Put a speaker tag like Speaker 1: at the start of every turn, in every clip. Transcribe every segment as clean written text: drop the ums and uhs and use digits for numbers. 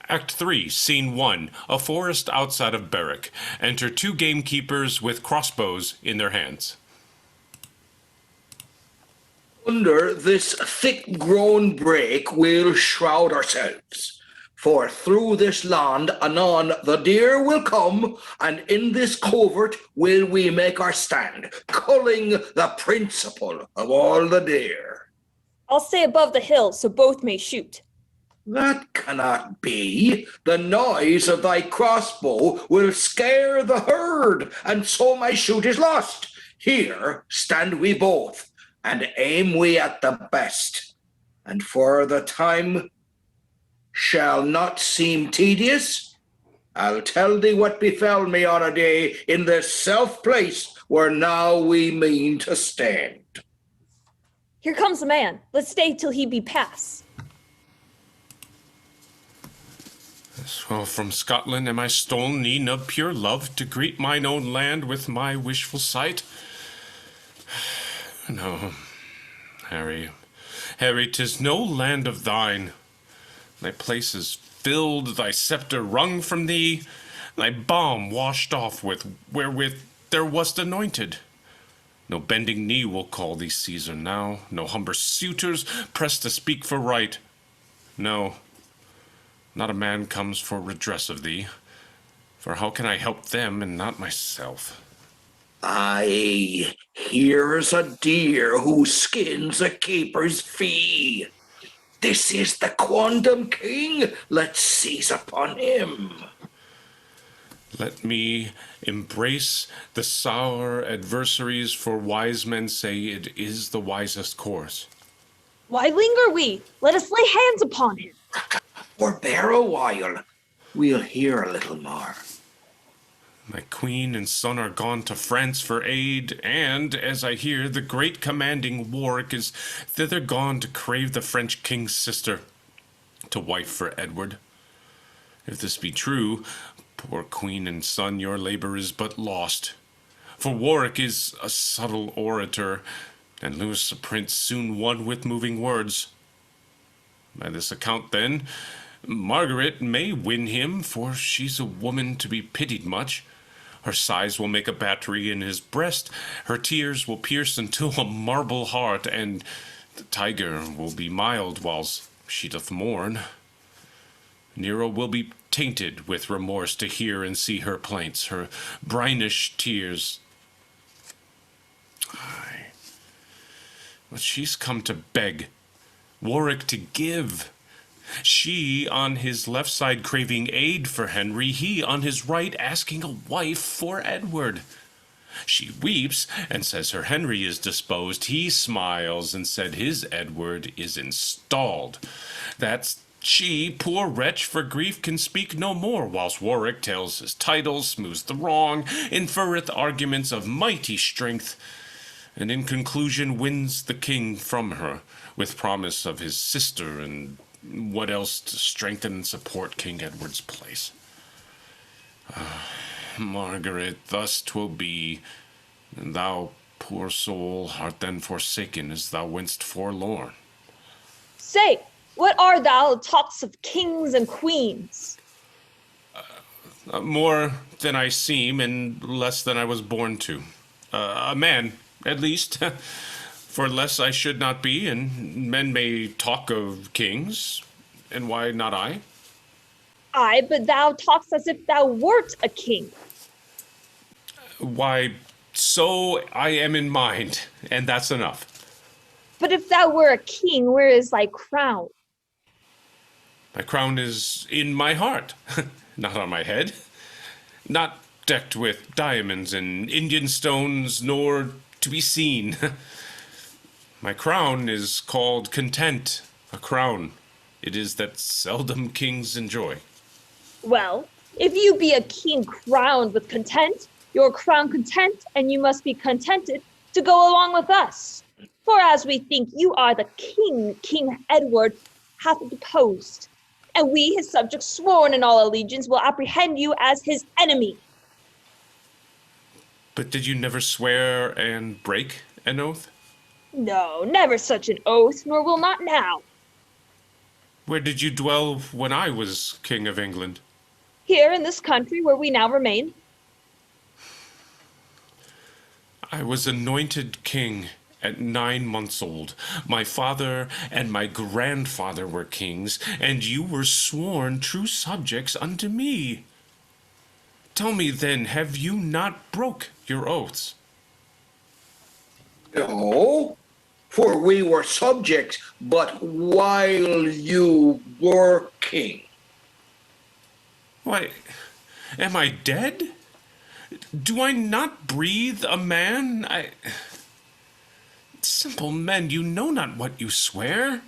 Speaker 1: Act 3, Scene 1, a forest outside of Berwick. Enter two gamekeepers with crossbows in their hands.
Speaker 2: Under this thick-grown brake we'll shroud ourselves. For through this land anon the deer will come, and in this covert will we make our stand, culling the principal of all the deer.
Speaker 3: I'll stay above the hill so both may shoot.
Speaker 2: That cannot be. The noise of thy crossbow will scare the herd, and so my shoot is lost. Here stand we both, and aim we at the best. And for the time shall not seem tedious, I'll tell thee what befell me on a day in this self place where now we mean to stand.
Speaker 3: Here comes the man. Let's stay till he be past.
Speaker 1: So from Scotland am I stolen, e'en of pure love, to greet mine own land with my wishful sight? No, Harry, 'tis no land of thine. Thy place is filled, thy sceptre wrung from thee, thy balm washed off wherewith thou wast anointed. No bending knee will call thee Caesar now, no humble suitors press to speak for right. No, not a man comes for redress of thee, for how can I help them and not myself?
Speaker 2: Aye, here's a deer who skins a keeper's fee. This is the quondam king. Let's seize upon him.
Speaker 1: Let me embrace the sour adversaries, for wise men say it is the wisest course.
Speaker 3: Why linger we? Let us lay hands upon him.
Speaker 2: Forbear a while. We'll hear a little more.
Speaker 1: My queen and son are gone to France for aid, and, as I hear, the great commanding Warwick is thither gone to crave the French king's sister, to wife for Edward. If this be true, poor queen and son, your labor is but lost. For Warwick is a subtle orator, and Louis the Prince soon won with moving words. By this account, then, Margaret may win him, for she's a woman to be pitied much. Her sighs will make a battery in his breast, her tears will pierce into a marble heart, and the tiger will be mild whilst she doth mourn. Nero will be tainted with remorse to hear and see her plaints, her brinish tears. Aye, but she's come to beg, Warwick to give. She on his left side craving aid for Henry, he on his right asking a wife for Edward. She weeps and says her Henry is disposed. He smiles and said his Edward is installed. That's she, poor wretch, for grief can speak no more, whilst Warwick tells his title, smooths the wrong, inferreth arguments of mighty strength, and in conclusion wins the king from her, with promise of his sister and what else to strengthen and support King Edward's place. Margaret, thus 'twill be, and thou, poor soul, art then forsaken as thou wentst forlorn.
Speaker 3: Say, what are thou talks of kings and queens?
Speaker 1: More than I seem, and less than I was born to. A man, at least. For less I should not be, and men may talk of kings, and why not I?
Speaker 3: Aye, but thou talkst as if thou wert a king.
Speaker 1: Why, so I am in mind, and that's enough.
Speaker 3: But if thou were a king, where is thy crown?
Speaker 1: My crown is in my heart, not on my head. Not decked with diamonds and Indian stones, nor to be seen. My crown is called content, a crown. It is that seldom kings enjoy.
Speaker 3: Well, if you be a king crowned with content, your crown content, and you must be contented to go along with us. For as we think you are the king, King Edward hath deposed, and we, his subjects sworn in all allegiance, will apprehend you as his enemy.
Speaker 1: But did you never swear and break an oath?
Speaker 3: No, never such an oath, nor will not now.
Speaker 1: Where did you dwell when I was King of England?
Speaker 3: Here in this country where we now remain.
Speaker 1: I was anointed king at 9 months old. My father and my grandfather were kings, and you were sworn true subjects unto me. Tell me then, have you not broke your oaths?
Speaker 2: No, for we were subjects, but while you were king.
Speaker 1: Why, am I dead? Do I not breathe a man? Simple men, you know not what you swear.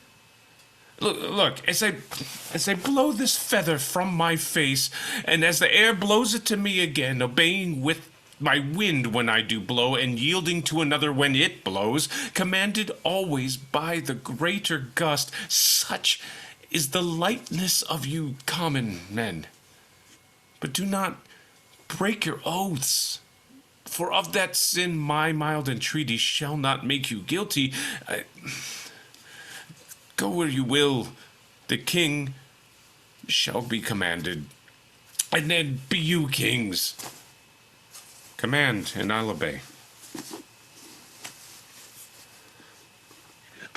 Speaker 1: Look, as I blow this feather from my face, and as the air blows it to me again, obeying with my wind when I do blow, and yielding to another when it blows, commanded always by the greater gust, such is the lightness of you common men. But do not break your oaths, for of that sin my mild entreaty shall not make you guilty. Go where you will, the king shall be commanded, and then be you kings. Command, and I'll obey.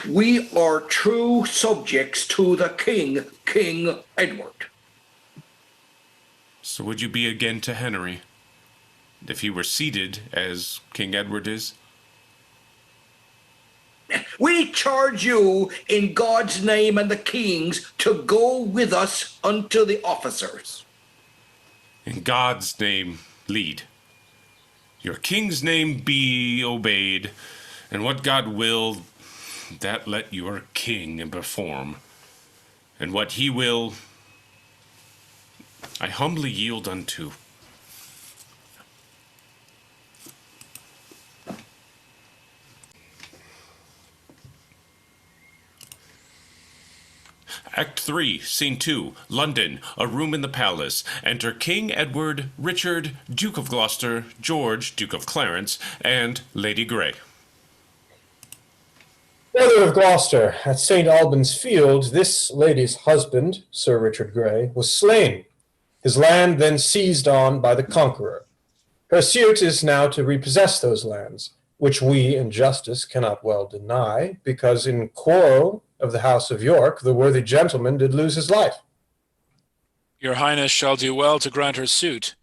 Speaker 2: We are true subjects to the king, King Edward.
Speaker 1: So would you be again to Henry, if he were seated as King Edward is?
Speaker 2: We charge you in God's name and the king's to go with us unto the officers.
Speaker 1: In God's name, lead. Your king's name be obeyed, and what God will, that let your king perform. And what he will, I humbly yield unto. Act 3, Scene 2, London, a room in the palace. Enter King Edward, Richard, Duke of Gloucester, George, Duke of Clarence, and Lady Grey.
Speaker 4: Brother of Gloucester, at St. Albans Field, this lady's husband, Sir Richard Grey, was slain, his land then seized on by the Conqueror. Her suit is now to repossess those lands, which we in justice cannot well deny, because in quarrel of the House of York, the worthy gentleman did lose his life.
Speaker 5: Your Highness shall do well to grant her suit.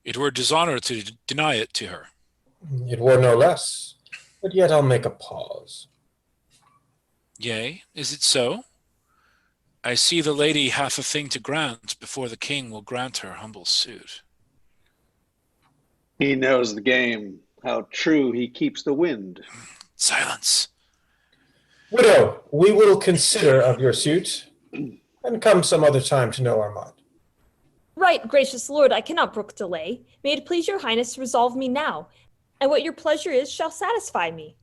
Speaker 5: It were dishonor to deny it to her.
Speaker 4: It were no less, but yet I'll make a pause.
Speaker 5: Yea, is it so? I see the lady hath a thing to grant before the king will grant her humble suit.
Speaker 6: He knows the game, how true he keeps the wind.
Speaker 5: Silence.
Speaker 4: Widow, we will consider of your suit, and come some other time to know our mind.
Speaker 3: Right, gracious lord, I cannot brook delay. May it please your highness to resolve me now, and what your pleasure is shall satisfy me.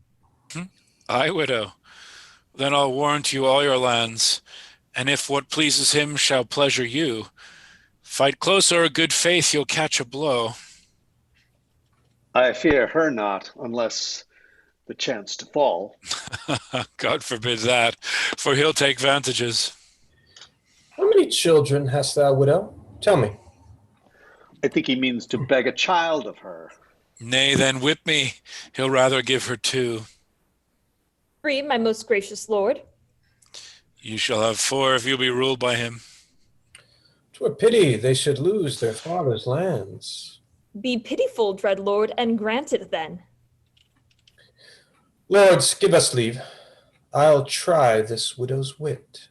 Speaker 5: Aye, widow. Then I'll warrant you all your lands, and if what pleases him shall pleasure you, fight close or a good faith you'll catch a blow.
Speaker 6: I fear her not, unless the chance to fall.
Speaker 5: God forbid that, for he'll take vantages.
Speaker 4: How many children hast thou, widow? Tell me.
Speaker 6: I think he means to beg a child of her.
Speaker 5: Nay, then whip me. He'll rather give her 2.
Speaker 3: 3, my most gracious lord.
Speaker 5: You shall have 4 if you'll be ruled by him.
Speaker 4: 'Twere pity they should lose their father's lands.
Speaker 3: Be pitiful, dread lord, and grant it then.
Speaker 4: Lords, give us leave. I'll try this widow's wit.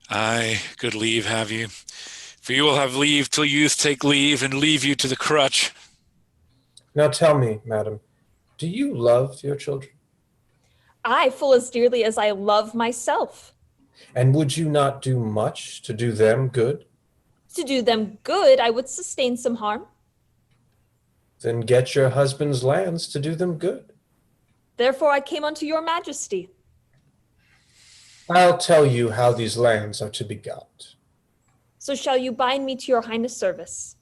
Speaker 5: Aye, good leave have you. For you will have leave till youth take leave and leave you to the crutch.
Speaker 4: Now tell me, madam, do you love your children?
Speaker 3: I full as dearly as I love myself.
Speaker 4: And would you not do much to do them good?
Speaker 3: To do them good, I would sustain some harm.
Speaker 4: Then get your husband's lands to do them good.
Speaker 3: Therefore I came unto your majesty.
Speaker 4: I'll tell you how these lands are to be got.
Speaker 3: So shall you bind me to your highness' service.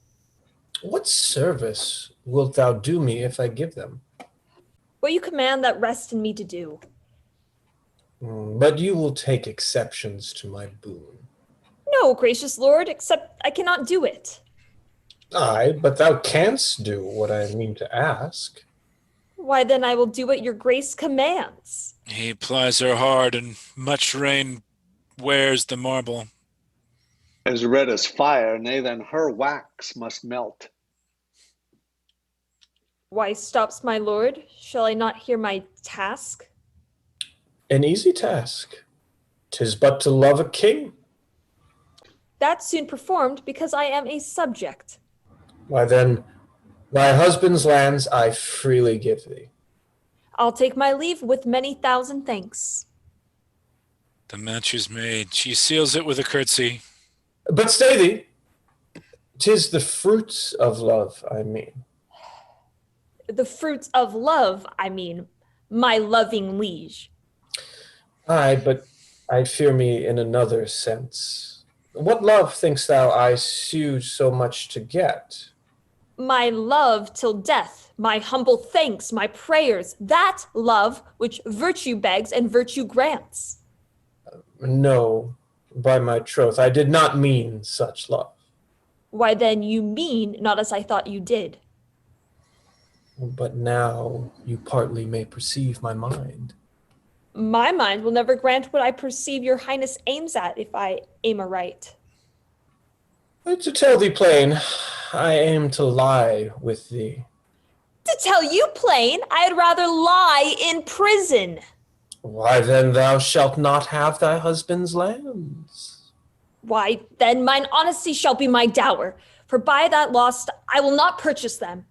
Speaker 4: What service wilt thou do me if I give them?
Speaker 3: What you command that rest in me to do.
Speaker 4: But you will take exceptions to my boon.
Speaker 3: No, gracious lord, except I cannot do it.
Speaker 4: Aye, but thou canst do what I mean to ask.
Speaker 3: Why then I will do what your grace commands.
Speaker 5: He plies her hard, and much rain wears the marble.
Speaker 6: As red as fire, nay, then her wax must melt.
Speaker 3: Why stops my lord? Shall I not hear my task?
Speaker 4: An easy task. 'Tis but to love a king.
Speaker 3: That's soon performed because I am a subject.
Speaker 4: Why then, thy husband's lands I freely give thee.
Speaker 3: I'll take my leave with many thousand thanks.
Speaker 5: The match is made. She seals it with a curtsy.
Speaker 4: But stay thee. 'Tis the fruits of love, I mean.
Speaker 3: The fruits of love, I mean, my loving liege.
Speaker 4: Aye, but I fear me in another sense. What love thinkst thou I sue so much to get?
Speaker 3: My love till death, my humble thanks, my prayers, that love which virtue begs and virtue grants.
Speaker 4: No, by my troth, I did not mean such love.
Speaker 3: Why then you mean not as I thought you did.
Speaker 4: But now you partly may perceive my mind.
Speaker 3: My mind will never grant what I perceive your highness aims at if I aim aright.
Speaker 4: To tell thee plain, I aim to lie with thee.
Speaker 3: To tell you plain, I'd rather lie in prison.
Speaker 4: Why then thou shalt not have thy husband's lands.
Speaker 3: Why then mine honesty shall be my dower, for by that lost I will not purchase them.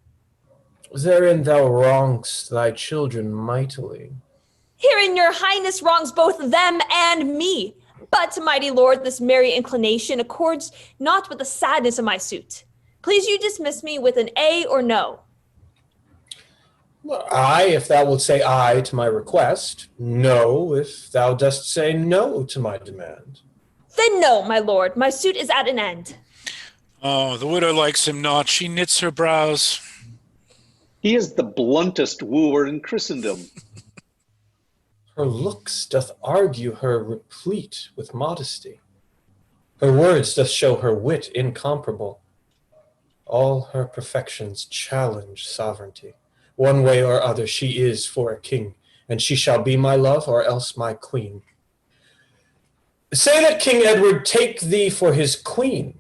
Speaker 4: Therein thou wrongst thy children mightily.
Speaker 3: Herein your highness wrongs both them and me. But, mighty lord, this merry inclination accords not with the sadness of my suit. Please you dismiss me with an A or no.
Speaker 4: Aye, if thou wilt say aye to my request. No, if thou dost say no to my demand.
Speaker 3: Then no, my lord, my suit is at an end.
Speaker 5: Oh, the widow likes him not. She knits her brows.
Speaker 6: He is the bluntest wooer in Christendom.
Speaker 4: Her looks doth argue her replete with modesty. Her words doth show her wit incomparable. All her perfections challenge sovereignty. One way or other she is for a king, and she shall be my love or else my queen. Say that King Edward take thee for his queen.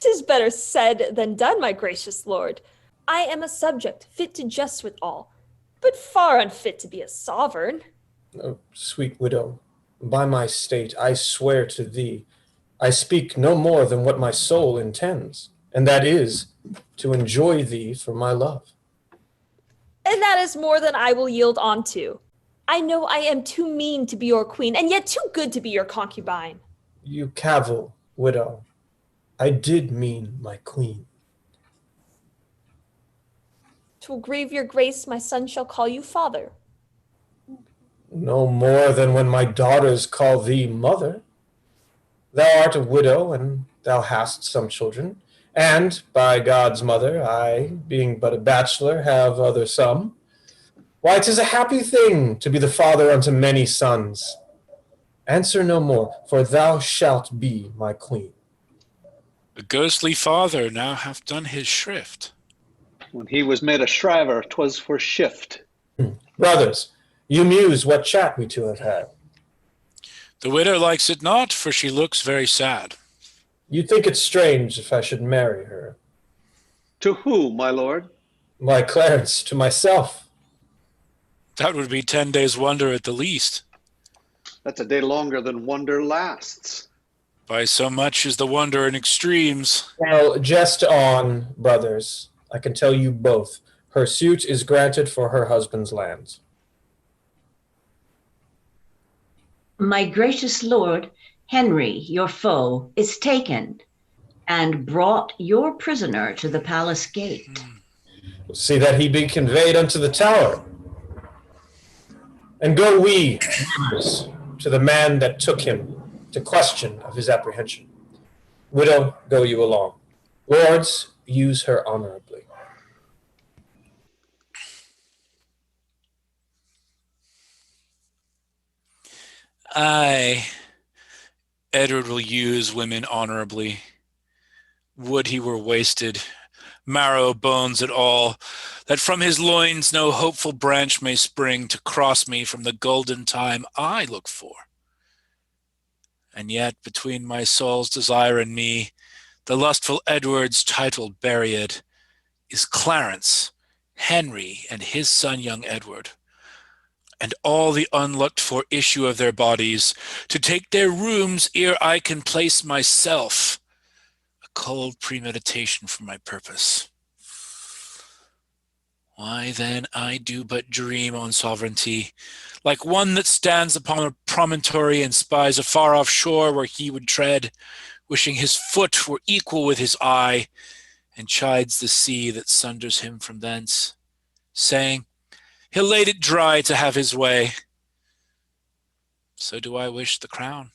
Speaker 3: 'Tis better said than done, my gracious lord. I am a subject fit to jest with all, but far unfit to be a sovereign.
Speaker 4: Oh, sweet widow, by my state I swear to thee, I speak no more than what my soul intends, and that is to enjoy thee for my love.
Speaker 3: And that is more than I will yield on to. I know I am too mean to be your queen, and yet too good to be your concubine.
Speaker 4: You cavil, widow. I did mean my queen.
Speaker 3: 'Twill grieve your grace, my son shall call you father.
Speaker 4: No more than when my daughters call thee mother. Thou art a widow, and thou hast some children, and, by God's mother, I, being but a bachelor, have other some. Why, 'tis a happy thing to be the father unto many sons. Answer no more, for thou shalt be my queen.
Speaker 5: The ghostly father now hath done his shrift.
Speaker 6: When he was made a shriver, 'twas for shift.
Speaker 4: Brothers, you muse what chat we two have had.
Speaker 5: The widow likes it not, for she looks very sad.
Speaker 4: You'd think it strange if I should marry her.
Speaker 6: To who, my lord?
Speaker 4: My Clarence, to myself.
Speaker 5: That would be 10 days' wonder at the least.
Speaker 6: That's a day longer than wonder lasts.
Speaker 5: By so much is the wonder in extremes.
Speaker 4: Well, jest on, brothers. I can tell you both. Her suit is granted for her husband's lands.
Speaker 7: My gracious lord, Henry, your foe, is taken and brought your prisoner to the palace gate.
Speaker 4: See that he be conveyed unto the tower. And go we, brothers, to the man that took him, to question of his apprehension. Widow, go you along. Lords, use her honorably.
Speaker 5: Aye, Edward will use women honorably. Would he were wasted, marrow, bones, and all, that from his loins no hopeful branch may spring to cross me from the golden time I look for. And yet between my soul's desire and me, the lustful Edward's title buried is Clarence, Henry, and his son young Edward, and all the unlooked for issue of their bodies, to take their rooms ere I can place myself, a cold premeditation for my purpose. Why then I do but dream on sovereignty, like one that stands upon a promontory and spies a far-off shore where he would tread, wishing his foot were equal with his eye, and chides the sea that sunders him from thence, saying, he'll lade it dry to have his way. So do I wish the crown,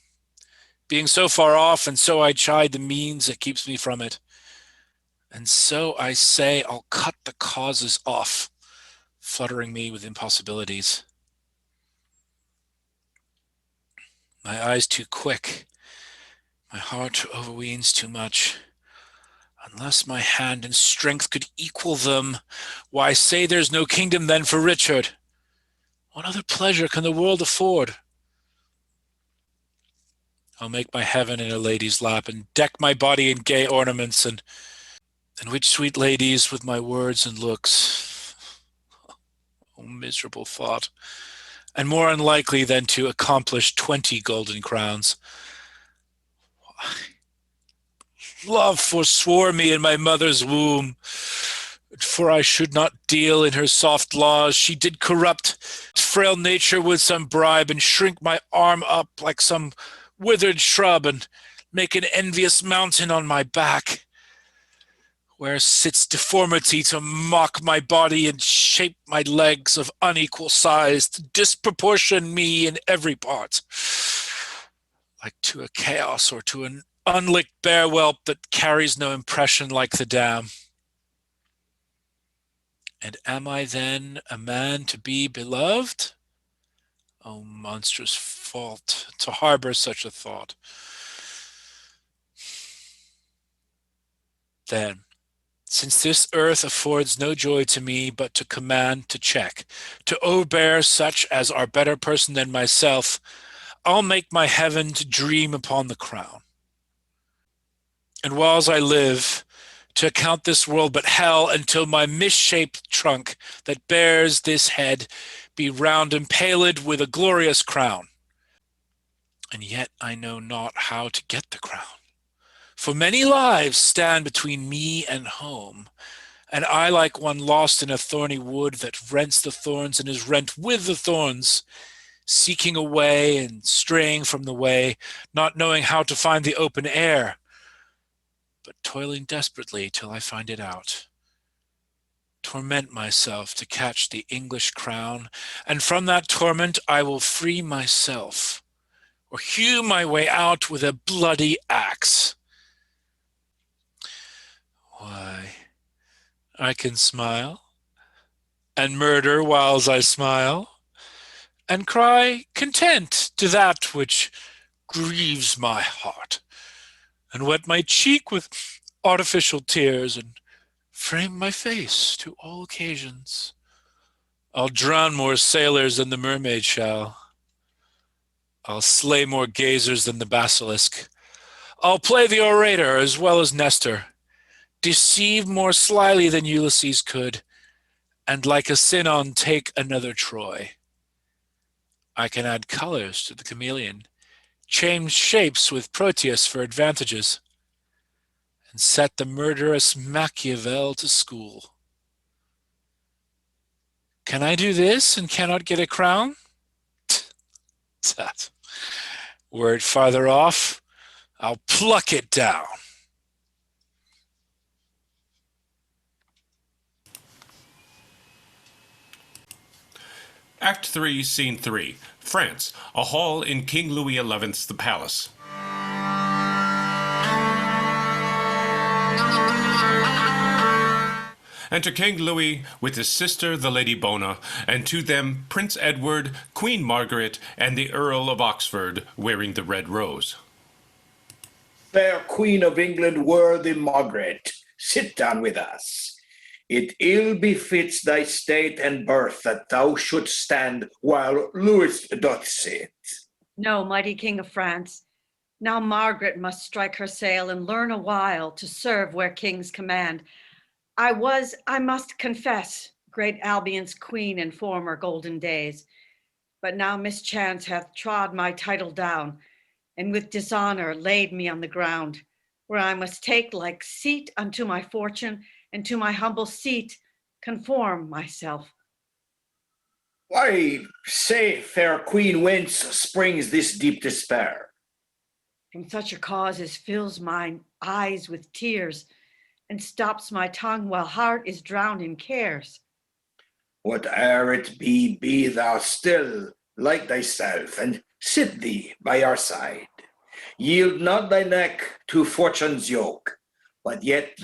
Speaker 5: being so far off, and so I chide the means that keeps me from it. And so I say I'll cut the causes off, fluttering me with impossibilities. My eyes too quick, my heart overweens too much. Unless my hand and strength could equal them, why say there's no kingdom then for Richard? What other pleasure can the world afford? I'll make my heaven in a lady's lap, and deck my body in gay ornaments, and which sweet ladies with my words and looks? Oh, miserable thought, and more unlikely than to accomplish 20 golden crowns. Why? Love forswore me in my mother's womb, for I should not deal in her soft laws. She did corrupt frail nature with some bribe, and shrink my arm up like some withered shrub, and make an envious mountain on my back, where sits deformity to mock my body and shape my legs of unequal size, to disproportion me in every part, like to a chaos or to an unlicked bear whelp that carries no impression like the dam. And am I then a man to be beloved? Oh, monstrous fault, to harbor such a thought. Then, since this earth affords no joy to me but to command, to check, to overbear such as are better person than myself, I'll make my heaven to dream upon the crown. And whiles I live, to account this world but hell, until my misshaped trunk that bears this head be round impaled with a glorious crown. And yet I know not how to get the crown. For many lives stand between me and home, and I like one lost in a thorny wood that rents the thorns and is rent with the thorns, seeking a way and straying from the way, not knowing how to find the open air, but toiling desperately till I find it out. Torment myself to catch the English crown, and from that torment I will free myself, or hew my way out with a bloody axe. Why, I can smile, and murder whiles I smile, and cry content to that which grieves my heart, and wet my cheek with artificial tears, and frame my face to all occasions. I'll drown more sailors than the mermaid shall. I'll slay more gazers than the basilisk. I'll play the orator as well as Nestor, deceive more slyly than Ulysses could, and like a Sinon take another Troy. I can add colors to the chameleon, change shapes with Proteus for advantages, and set the murderous Machiavel to school. Can I do this and cannot get a crown? Tut. Were it farther off, I'll pluck it down.
Speaker 1: Act 3, Scene 3. France, a hall in King Louis XI's The Palace. and to King Louis with his sister the Lady Bona, and to them Prince Edward, Queen Margaret, and the Earl of Oxford, wearing the red rose.
Speaker 2: Fair Queen of England, worthy Margaret, sit down with us. It ill befits thy state and birth that thou shouldst stand while Louis doth sit.
Speaker 8: No, mighty King of France. Now Margaret must strike her sail and learn a while to serve where kings command. I must confess, great Albion's queen in former golden days. But now mischance hath trod my title down, and with dishonor laid me on the ground, where I must take like seat unto my fortune, and to my humble seat conform myself.
Speaker 2: Why, say, fair queen, whence springs this deep despair?
Speaker 8: From such a cause as fills mine eyes with tears, and stops my tongue while heart is drowned in cares.
Speaker 2: Whate'er it be thou still like thyself, and sit thee by our side. Yield not thy neck to fortune's yoke, but yet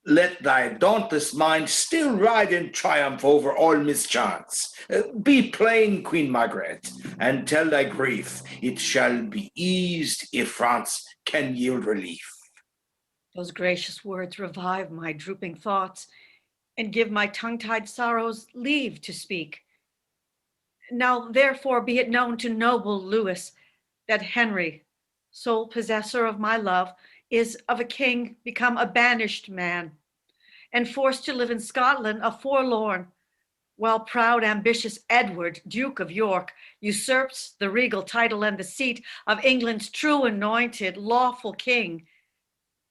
Speaker 2: let thy dauntless mind still ride in triumph over all mischance. Be plain, Queen Margaret, and tell thy grief. It shall be eased if France can yield relief.
Speaker 8: Those gracious words revive my drooping thoughts, and give my tongue-tied sorrows leave to speak. Now therefore be it known to noble Louis that Henry, sole possessor of my love, is of a king become a banished man, and forced to live in Scotland a forlorn, while proud ambitious Edward, Duke of York, usurps the regal title and the seat of England's true anointed lawful king.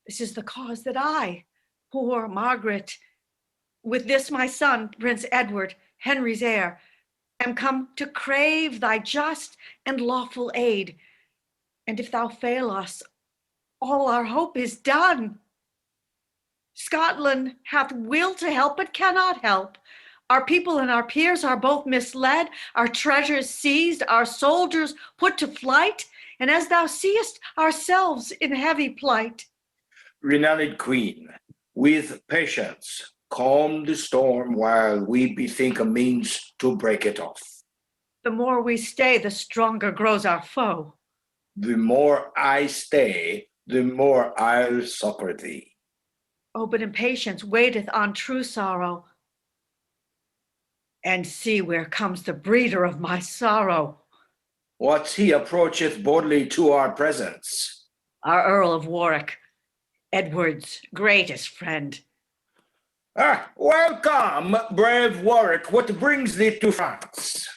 Speaker 8: This is the cause that I, poor Margaret, with this my son, Prince Edward, Henry's heir, am come to crave thy just and lawful aid. And if thou fail us, all our hope is done. Scotland hath will to help, but cannot help. Our people and our peers are both misled, our treasures seized, our soldiers put to flight, and as thou seest, ourselves in heavy plight.
Speaker 2: Renowned Queen, with patience, calm the storm while we bethink a means to break it off.
Speaker 8: The more we stay, the stronger grows our foe.
Speaker 2: The more I stay, the more I'll succor thee.
Speaker 8: Oh, but impatience waiteth on true sorrow. And see where comes the breeder of my sorrow.
Speaker 2: What he approacheth boldly to our presence?
Speaker 8: Our Earl of Warwick, Edward's greatest friend.
Speaker 2: Welcome, brave Warwick. What brings thee to France?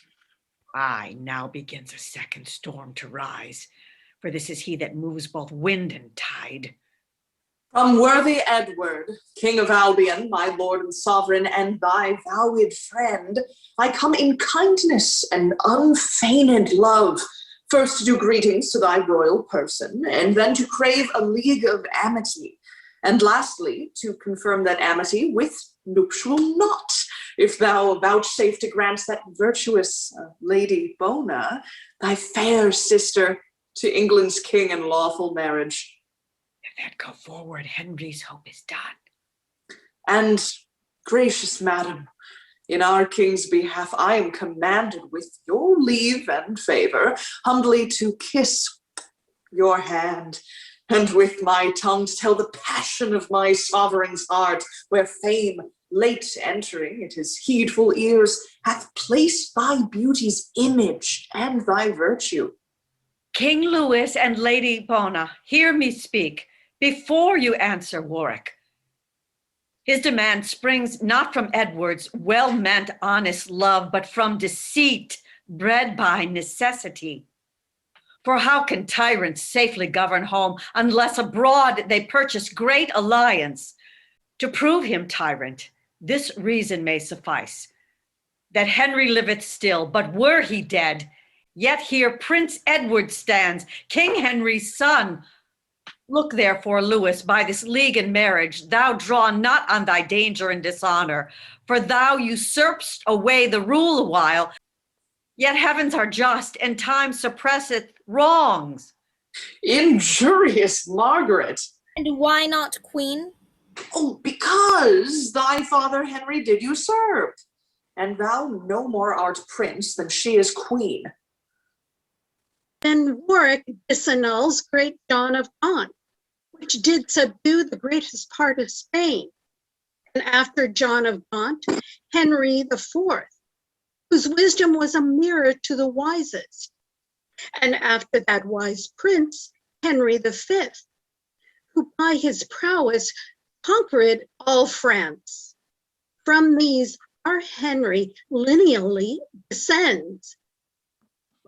Speaker 8: Aye, now begins a second storm to rise, for this is he that moves both wind and tide.
Speaker 9: From worthy Edward, King of Albion, my lord and sovereign, and thy vowed friend, I come in kindness and unfeigned love, first to do greetings to thy royal person, and then to crave a league of amity, and lastly, to confirm that amity with nuptial knot, if thou vouchsafe to grant that virtuous Lady Bona, thy fair sister, to England's king in lawful marriage.
Speaker 8: If that go forward, Henry's hope is done.
Speaker 9: And, gracious madam, in our king's behalf, I am commanded with your leave and favor, humbly to kiss your hand, and with my tongue to tell the passion of my sovereign's heart, where fame, late entering at his heedful ears, hath placed thy beauty's image and thy virtue.
Speaker 8: King Louis and Lady Bona, hear me speak before you answer Warwick. His demand springs not from Edward's well-meant honest love, but from deceit bred by necessity. For how can tyrants safely govern home unless abroad they purchase great alliance? To prove him tyrant, this reason may suffice, that Henry liveth still, but were he dead, yet here Prince Edward stands, King Henry's son. Look therefore, Louis, by this league and marriage, thou draw not on thy danger and dishonor, for thou usurpst away the rule a while, yet heavens are just, and time suppresseth wrongs.
Speaker 9: Injurious Margaret!
Speaker 10: And why not, Queen?
Speaker 9: Oh, because thy father Henry did usurp, and thou no more art prince than she is queen.
Speaker 10: Then Warwick disannuls great John of Gaunt, which did subdue the greatest part of Spain. And after John of Gaunt, Henry the Fourth, whose wisdom was a mirror to the wisest. And after that wise prince, Henry the Fifth, who by his prowess conquered all France. From these our Henry lineally descends.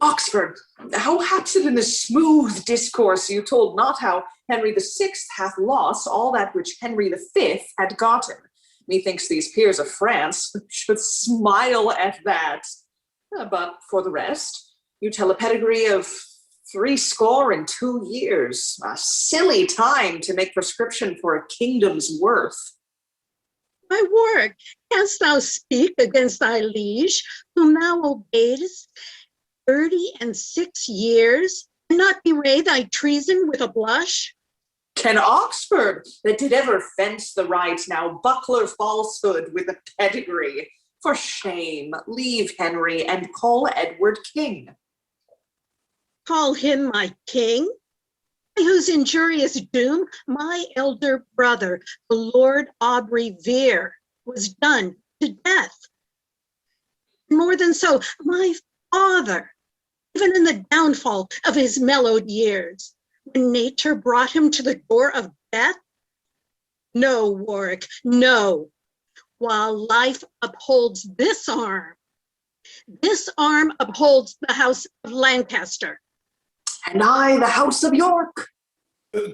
Speaker 9: Oxford, how haps it in this smooth discourse you told not how Henry the Sixth hath lost all that which Henry the Fifth had gotten? Methinks these peers of France should smile at that. But for the rest, you tell a pedigree of 62 years, a silly time to make prescription for a kingdom's worth.
Speaker 10: My Warwick, canst thou speak against thy liege, whom thou obeyedst 36 years, and not bewray thy treason with a blush?
Speaker 9: Can Oxford, that did ever fence the right, now buckler falsehood with a pedigree? For shame, leave Henry and call Edward king.
Speaker 10: Call him my king? By whose injurious doom my elder brother, the Lord Aubrey Vere, was done to death. More than so, my father, even in the downfall of his mellowed years, when nature brought him to the door of death? No, Warwick, no. While life upholds this arm upholds the house of Lancaster.
Speaker 9: And I, the house of York.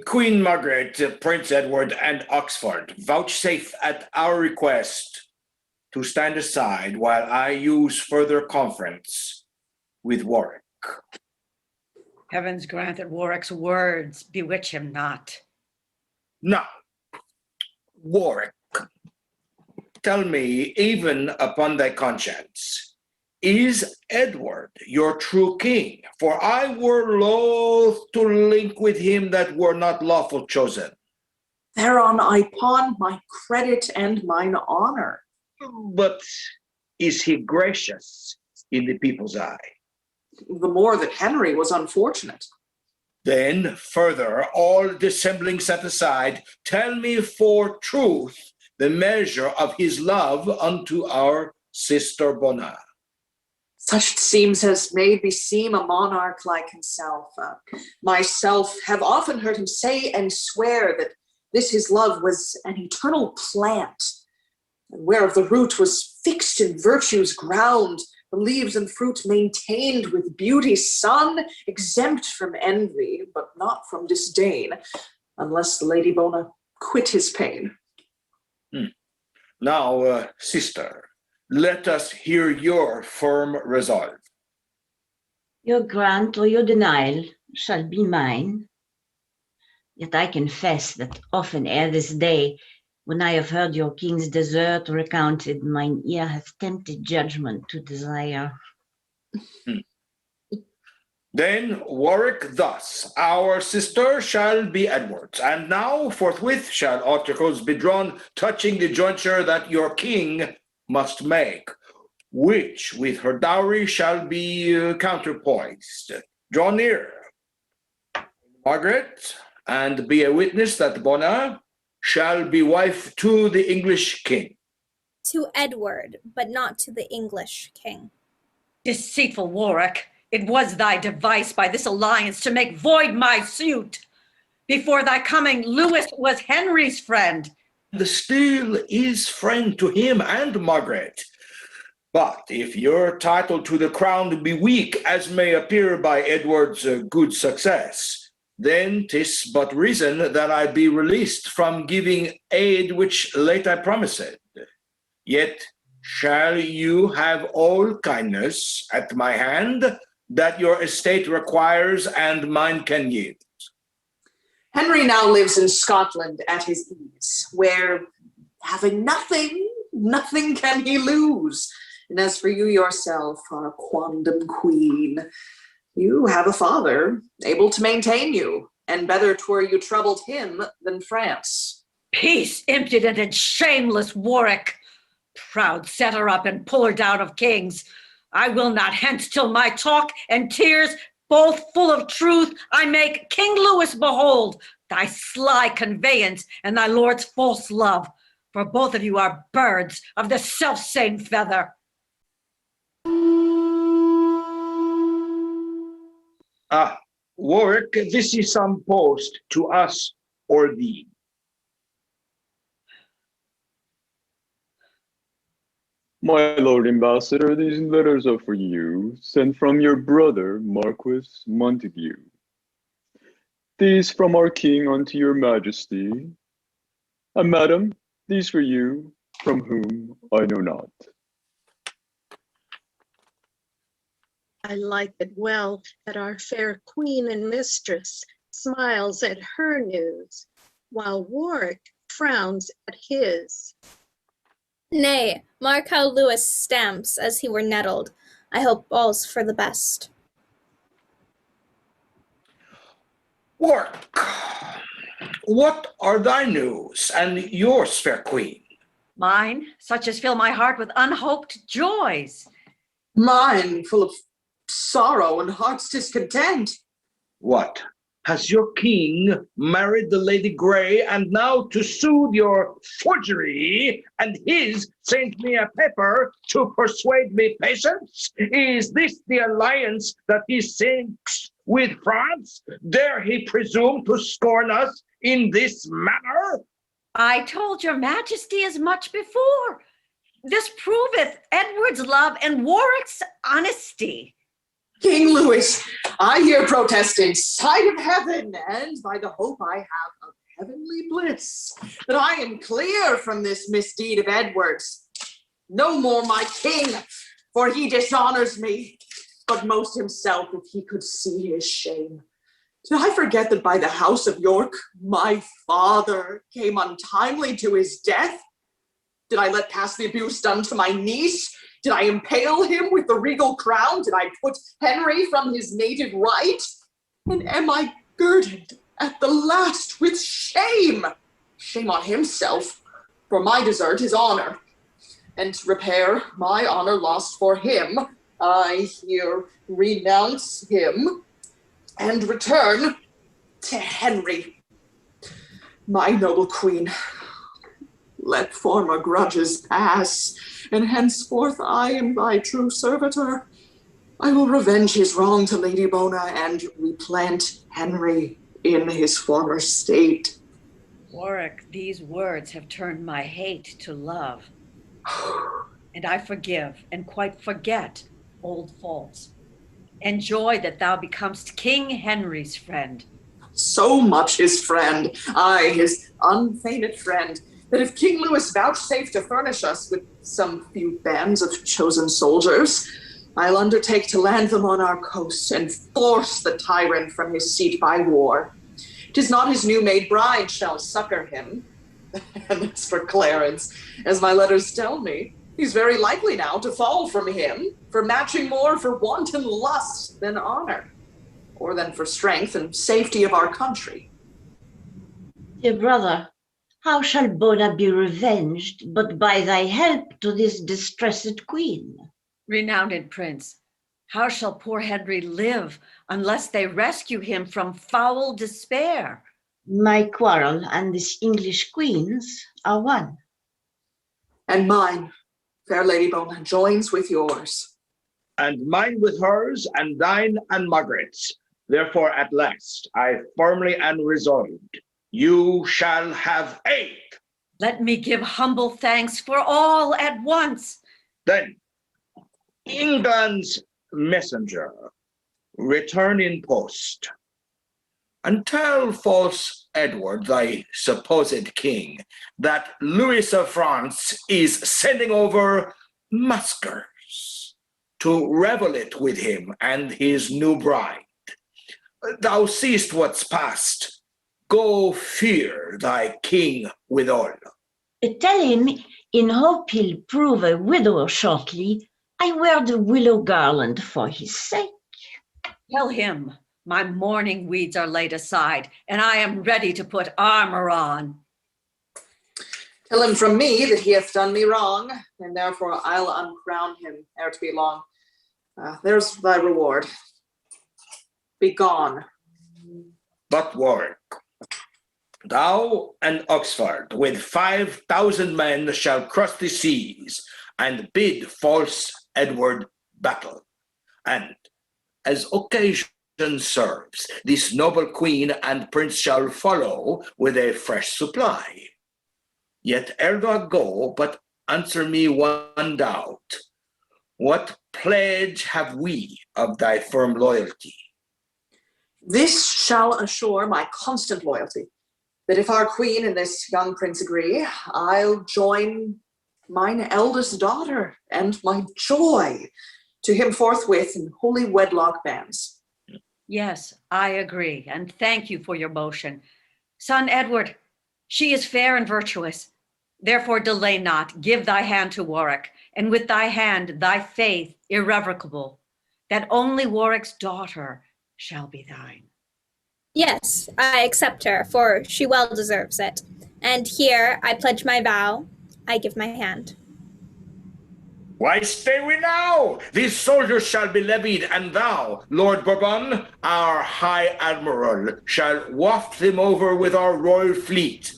Speaker 2: Queen Margaret, Prince Edward, and Oxford, vouchsafe at our request to stand aside while I use further conference with Warwick.
Speaker 8: Heavens grant that Warwick's words bewitch him not.
Speaker 2: Now, Warwick, tell me, even upon thy conscience, is Edward your true king? For I were loath to link with him that were not lawful chosen.
Speaker 9: Thereon I pawn my credit and mine honor.
Speaker 2: But is he gracious in the people's eye?
Speaker 9: The more that Henry was unfortunate.
Speaker 2: Then, further, all dissembling set aside, tell me for truth the measure of his love unto our sister Bona.
Speaker 9: Such seems as may beseem a monarch like himself. Myself have often heard him say and swear that this his love was an eternal plant, whereof the root was fixed in virtue's ground, the leaves and fruit maintained with beauty's sun, exempt from envy, but not from disdain, unless the Lady Bona quit his pain.
Speaker 2: Now, sister, let us hear your firm resolve.
Speaker 7: Your grant or your denial shall be mine. Yet I confess that often ere this day, when I have heard your king's desert recounted, mine ear hath tempted judgment to desire.
Speaker 2: Then, Warwick, thus, our sister shall be Edward's, and now forthwith shall articles be drawn touching the jointure that your king must make, which with her dowry shall be counterpoised. Draw near, Margaret, and be a witness that Bona shall be wife to the English king.
Speaker 11: To Edward, but not to the English king.
Speaker 8: Deceitful Warwick, it was thy device by this alliance to make void my suit. Before thy coming, Lewis was Henry's friend.
Speaker 2: The still is friend to him and Margaret. But if your title to the crown be weak, as may appear by Edward's good success, then 'tis but reason that I be released from giving aid which late I promised. Yet shall you have all kindness at my hand that your estate requires and mine can yield.
Speaker 9: Henry now lives in Scotland at his ease, where having nothing can he lose. And as for you yourself, our quondam queen, you have a father able to maintain you, and better 'twere you troubled him than France.
Speaker 8: Peace, impudent and shameless Warwick! Proud set her up and pull her down of kings. I will not hence till my talk and tears, both full of truth, I make King Louis behold thy sly conveyance and thy lord's false love. For both of you are birds of the self-same feather.
Speaker 2: Warwick, this is some post to us or thee.
Speaker 12: My lord ambassador, these letters are for you, sent from your brother, Marquis Montague. These from our king unto your majesty. And madam, these for you, from whom I know not.
Speaker 10: I like it well that our fair queen and mistress smiles at her news, while Warwick frowns at his.
Speaker 11: Nay, mark how Louis stamps as he were nettled. I hope all's for the best.
Speaker 2: Warwick, what are thy news and yours, fair queen?
Speaker 8: Mine, such as fill my heart with unhoped joys.
Speaker 9: Mine, full of sorrow and heart's discontent.
Speaker 2: What? Has your king married the Lady Grey, and now to soothe your forgery and his sent me a paper to persuade me patience? Is this the alliance that he seeks with France? Dare he presume to scorn us in this manner?
Speaker 8: I told your majesty as much before. This proveth Edward's love and Warwick's honesty.
Speaker 9: King Louis, I hear protesting, sight of heaven, and by the hope I have of heavenly bliss, that I am clear from this misdeed of Edward's. No more my king, for he dishonors me, but most himself if he could see his shame. Did I forget that by the house of York, my father came untimely to his death? Did I let pass the abuse done to my niece? Did I impale him with the regal crown? Did I put Henry from his native right? And am I girded at the last with shame? Shame on himself, for my desert his honor. And to repair my honor lost for him, I here renounce him and return to Henry. My noble queen, let former grudges pass, and henceforth I am thy true servitor. I will revenge his wrong to Lady Bona and replant Henry in his former state.
Speaker 8: Warwick, these words have turned my hate to love. And I forgive and quite forget old faults. And joy that thou becomest King Henry's friend.
Speaker 9: So much his friend, I his unfeigned friend, that if King Louis vouchsafe to furnish us with some few bands of chosen soldiers, I'll undertake to land them on our coast and force the tyrant from his seat by war. 'Tis not his new-made bride shall succor him. And as for Clarence, as my letters tell me, he's very likely now to fall from him for matching more for wanton lust than honor, or than for strength and safety of our country.
Speaker 7: Dear brother, how shall Bona be revenged but by thy help to this distressed queen?
Speaker 8: Renowned prince, how shall poor Henry live unless they rescue him from foul despair?
Speaker 7: My quarrel and this English queen's are one.
Speaker 9: And mine, fair Lady Bona, joins with yours.
Speaker 2: And mine with hers, and thine and Margaret's. Therefore, at last, I firmly am resolved. You shall have aid.
Speaker 8: Let me give humble thanks for all at once.
Speaker 2: Then, England's messenger, return in post, and tell false Edward, thy supposed king, that Louis of France is sending over maskers to revel it with him and his new bride. Thou seest what's past. Go fear thy king withal.
Speaker 7: Tell him, in hope he'll prove a widower shortly, I wear the willow garland for his sake.
Speaker 8: Tell him my mourning weeds are laid aside, and I am ready to put armor on.
Speaker 9: Tell him from me that he hath done me wrong, and therefore I'll uncrown him ere to be long. There's thy reward. Be gone.
Speaker 2: But Warwick, thou and Oxford with 5,000 men shall cross the seas and bid false Edward battle. And as occasion serves, this noble queen and prince shall follow with a fresh supply. Yet ere thou go, but answer me one doubt. What pledge have we of thy firm loyalty?
Speaker 9: This shall assure my constant loyalty, that if our queen and this young prince agree, I'll join mine eldest daughter and my joy to him forthwith in holy wedlock bands.
Speaker 8: Yes, I agree, and thank you for your motion. Son Edward, she is fair and virtuous. Therefore delay not, give thy hand to Warwick, and with thy hand thy faith irrevocable, that only Warwick's daughter shall be thine.
Speaker 11: Yes, I accept her, for she well deserves it. And here I pledge my vow, I give my hand.
Speaker 2: Why stay we now? These soldiers shall be levied, and thou, Lord Bourbon, our high admiral, shall waft them over with our royal fleet.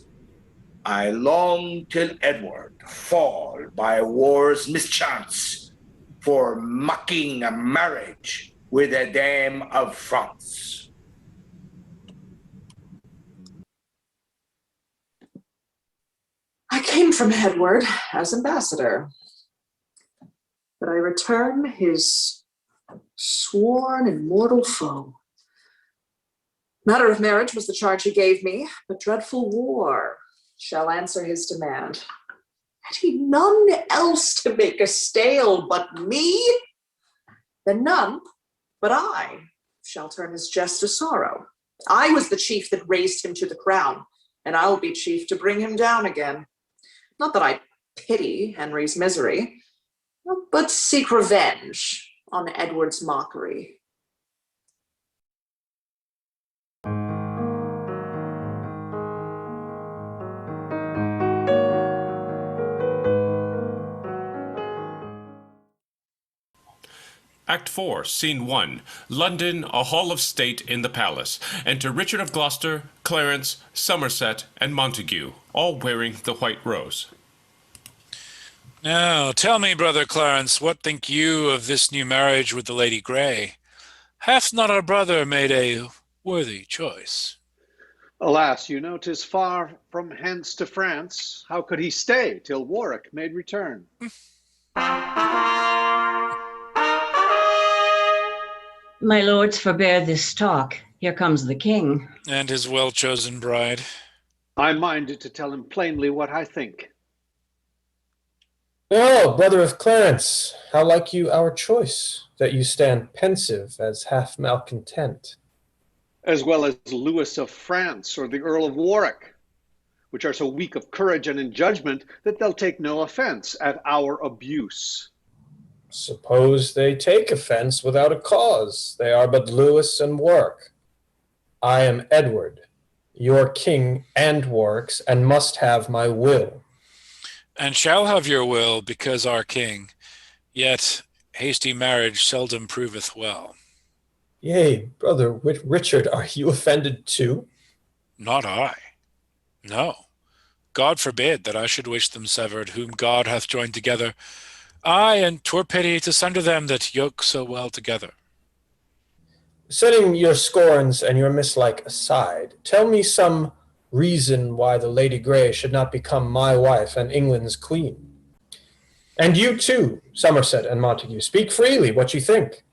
Speaker 2: I long till Edward fall by war's mischance for mocking a marriage with a dame of France.
Speaker 9: I came from Edward as ambassador, but I return his sworn and mortal foe. Matter of marriage was the charge he gave me, but dreadful war shall answer his demand. Had he none else to make a stale but me? Then none but I shall turn his jest to sorrow. I was the chief that raised him to the crown, and I'll be chief to bring him down again. Not that I pity Henry's misery, but seek revenge on Edward's mockery.
Speaker 1: Act 4, Scene 1. London, a hall of state in the palace. Enter Richard of Gloucester, Clarence, Somerset, and Montague, all wearing the white rose.
Speaker 5: Now, tell me, brother Clarence, what think you of this new marriage with the Lady Grey? Hath not our brother made a worthy choice?
Speaker 6: Alas, you know 'tis far from hence to France. How could he stay till Warwick made return?
Speaker 7: My lords, forbear this talk. Here comes the king.
Speaker 5: And his well-chosen bride.
Speaker 6: I'm minded to tell him plainly what I think.
Speaker 4: Oh, brother of Clarence, how like you our choice, that you stand pensive as half malcontent?
Speaker 6: As well as Lewis of France or the Earl of Warwick, which are so weak of courage and in judgment that they'll take no offense at our abuse.
Speaker 4: Suppose they take offense without a cause. They are but Lewis and Warwick. I am Edward, your king and Warwick's, and must have my will.
Speaker 5: And shall have your will, because our king. Yet hasty marriage seldom proveth well.
Speaker 4: Yea, brother Richard, are you offended too?
Speaker 5: Not I. No. God forbid that I should wish them severed, whom God hath joined together. Aye, and 'twere pity to sunder them that yoke so well together.
Speaker 4: Setting your scorns and your mislike aside, tell me some reason why the Lady Grey should not become my wife and England's queen. And you too, Somerset and Montague, speak freely what you think.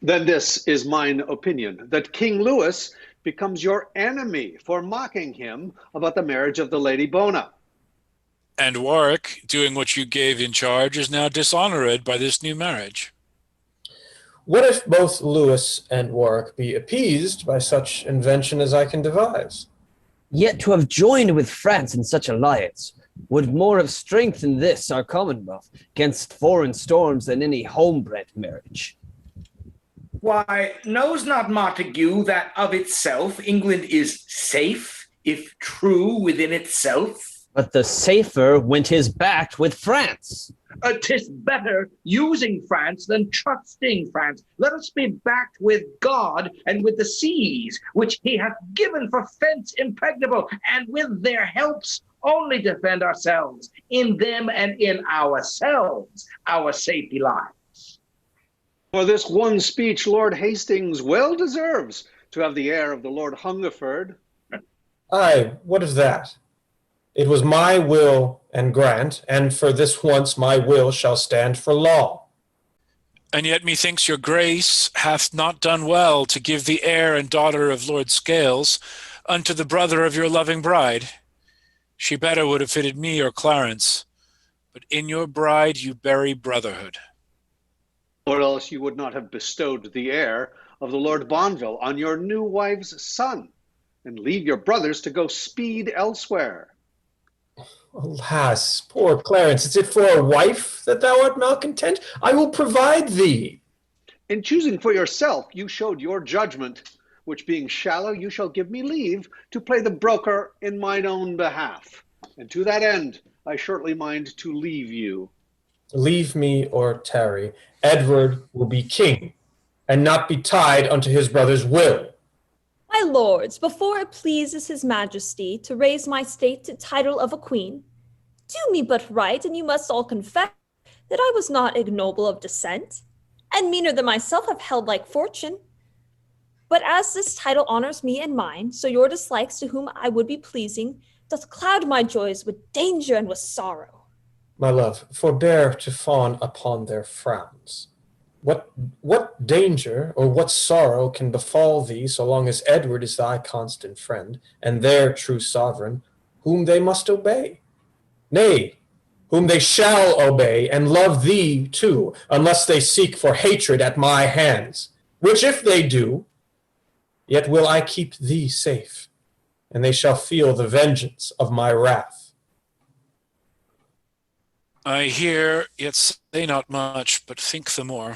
Speaker 6: Then this is mine opinion, that King Louis becomes your enemy for mocking him about the marriage of the Lady Bona.
Speaker 5: And Warwick, doing what you gave in charge, is now dishonored by this new marriage.
Speaker 4: What if both Lewis and Warwick be appeased by such invention as I can devise?
Speaker 13: Yet to have joined with France in such alliance would more have strengthened this our commonwealth against foreign storms than any homebred marriage.
Speaker 2: Why, knows not Montague that of itself England is safe, if true within itself?
Speaker 13: But the safer when 'tis backed with France.
Speaker 2: 'Tis better using France than trusting France. Let us be backed with God and with the seas, which he hath given for fence impregnable, and with their helps only defend ourselves, in them and in ourselves, our safety lies.
Speaker 6: For this one speech Lord Hastings well deserves to have the air of the Lord Hungerford.
Speaker 4: Aye, what of that? It was my will and grant, and for this once my will shall stand for law.
Speaker 5: And yet methinks your grace hath not done well to give the heir and daughter of Lord Scales unto the brother of your loving bride. She better would have fitted me or Clarence, but in your bride you bury brotherhood.
Speaker 6: Or else you would not have bestowed the heir of the Lord Bonville on your new wife's son, and leave your brothers to go speed elsewhere.
Speaker 4: Alas, poor Clarence, is it for a wife that thou art malcontent? I will provide thee.
Speaker 6: In choosing for yourself, you showed your judgment, which being shallow, you shall give me leave to play the broker in mine own behalf. And to that end, I shortly mind to leave you.
Speaker 4: Leave me or tarry, Edward will be king, and not be tied unto his brother's will.
Speaker 3: My lords, before it pleases his majesty to raise my state to title of a queen, do me but right, and you must all confess that I was not ignoble of descent, and meaner than myself have held like fortune. But as this title honors me and mine, so your dislikes to whom I would be pleasing doth cloud my joys with danger and with sorrow.
Speaker 4: My love, forbear to fawn upon their frowns. What danger or what sorrow can befall thee so long as Edward is thy constant friend, and their true sovereign, whom they must obey? Nay, whom they shall obey, and love thee too, unless they seek for hatred at my hands, which if they do, yet will I keep thee safe, and they shall feel the vengeance of my wrath.
Speaker 5: I hear, yet say not much, but think the more.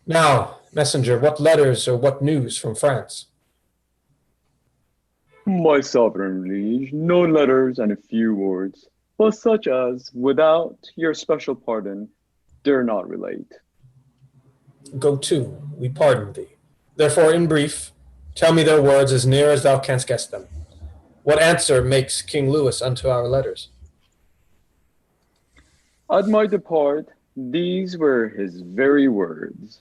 Speaker 4: Now, messenger, what letters or what news from France?
Speaker 12: My sovereign liege, no letters and a few words, but such as, without your special pardon, dare not relate.
Speaker 4: Go to, we pardon thee. Therefore, in brief, tell me their words as near as thou canst guess them. What answer makes King Louis unto our letters?
Speaker 12: At my depart, these were his very words.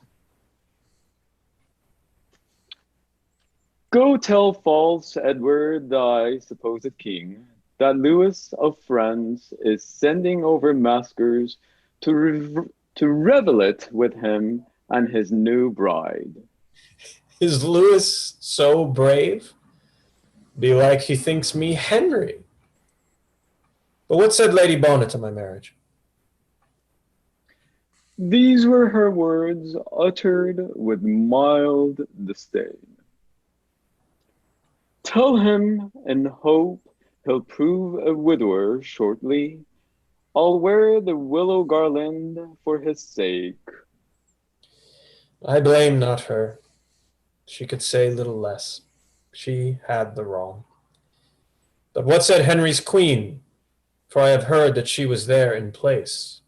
Speaker 12: Go tell false Edward, thy supposed king, that Louis of France is sending over maskers to revel it with him and his new bride.
Speaker 4: Is Louis so brave? Belike he thinks me Henry. But what said Lady Bona to my marriage?
Speaker 12: These were her words, uttered with mild disdain. Tell him, in hope he'll prove a widower shortly, I'll wear the willow garland for his sake.
Speaker 4: I blame not her. She could say little less. She had the wrong. But what said Henry's queen? For I have heard that she was there in place.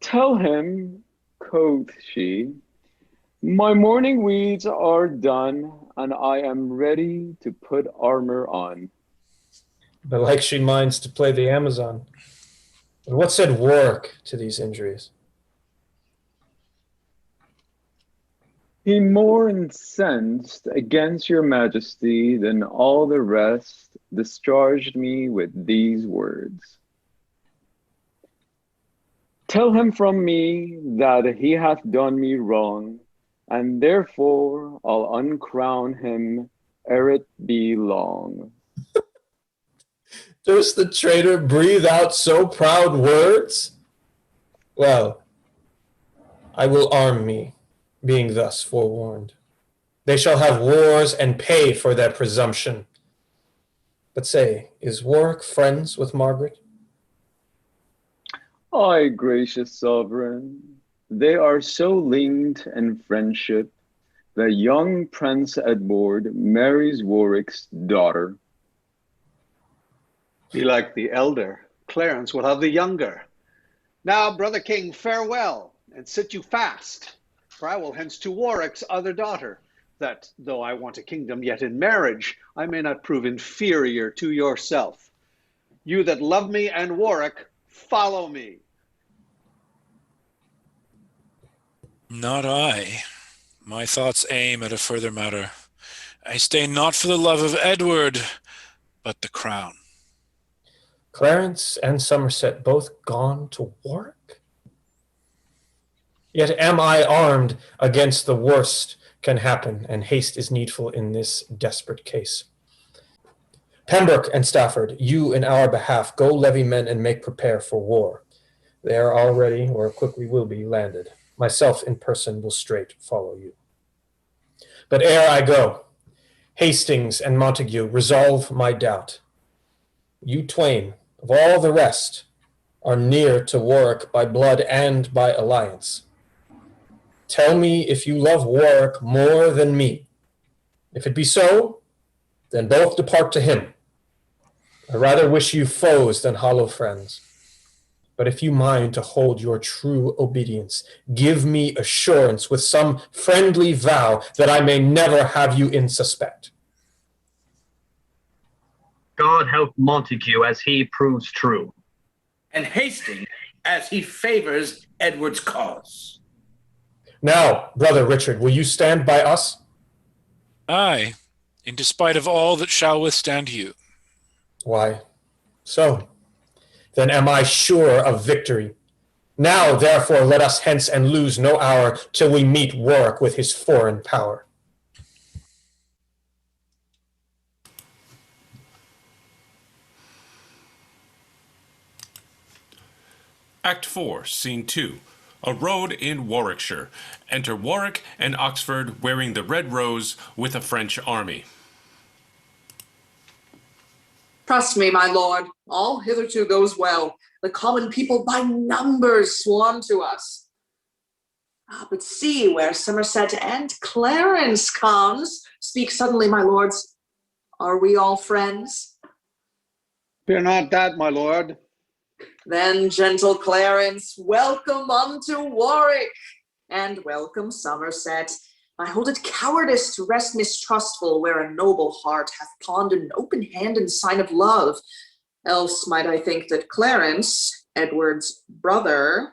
Speaker 12: Tell him, quoth she, my morning weeds are done, and I am ready to put armor on.
Speaker 4: Belike she minds to play the Amazon. But what said Warwick to these injuries?
Speaker 12: He more incensed against your majesty than all the rest discharged me with these words. Tell him from me that he hath done me wrong, and therefore I'll uncrown him ere it be long.
Speaker 4: Durst the traitor breathe out so proud words? Well, I will arm me, being thus forewarned. They shall have wars and pay for their presumption. But say, is Warwick friends with Margaret?
Speaker 12: Aye, gracious sovereign, they are so linked in friendship The young Prince Edward marries Warwick's daughter.
Speaker 6: Belike the elder, Clarence will have the younger. Now, brother king, farewell, and sit you fast, for I will hence to Warwick's other daughter, that, though I want a kingdom, yet in marriage I may not prove inferior to yourself. You that love me and Warwick, follow me.
Speaker 5: Not I. My thoughts aim at a further matter. I stay not for the love of Edward, but the crown.
Speaker 4: Clarence and Somerset both gone to Warwick? Yet am I armed against the worst can happen, and haste is needful in this desperate case. Pembroke and Stafford, you in our behalf, go levy men and make prepare for war. They are already, or quickly will be, landed. Myself in person will straight follow you. But ere I go, Hastings and Montague, resolve my doubt. You twain, of all the rest, are near to Warwick by blood and by alliance. Tell me if you love Warwick more than me. If it be so, then both depart to him. I rather wish you foes than hollow friends. But if you mind to hold your true obedience, give me assurance with some friendly vow that I may never have you in suspect.
Speaker 14: God help Montague as he proves true.
Speaker 2: And Hastings as he favors Edward's cause.
Speaker 4: Now, brother Richard, will you stand by us?
Speaker 5: Aye, in despite of all that shall withstand you.
Speaker 4: Why, so. Then am I sure of victory. Now, therefore, let us hence and lose no hour till we meet Warwick with his foreign power.
Speaker 1: Act 4, Scene 2. A road in Warwickshire. Enter Warwick and Oxford wearing the red rose with a French army.
Speaker 9: Trust me, my lord, all hitherto goes well. The common people by numbers swarm to us. But see where Somerset and Clarence comes. Speak suddenly, my lords. Are we all friends?
Speaker 6: Fear not that, my lord.
Speaker 9: Then, gentle Clarence, welcome unto Warwick, and welcome Somerset. I hold it cowardice to rest mistrustful where a noble heart hath pawned an open hand in sign of love. Else might I think that Clarence, Edward's brother,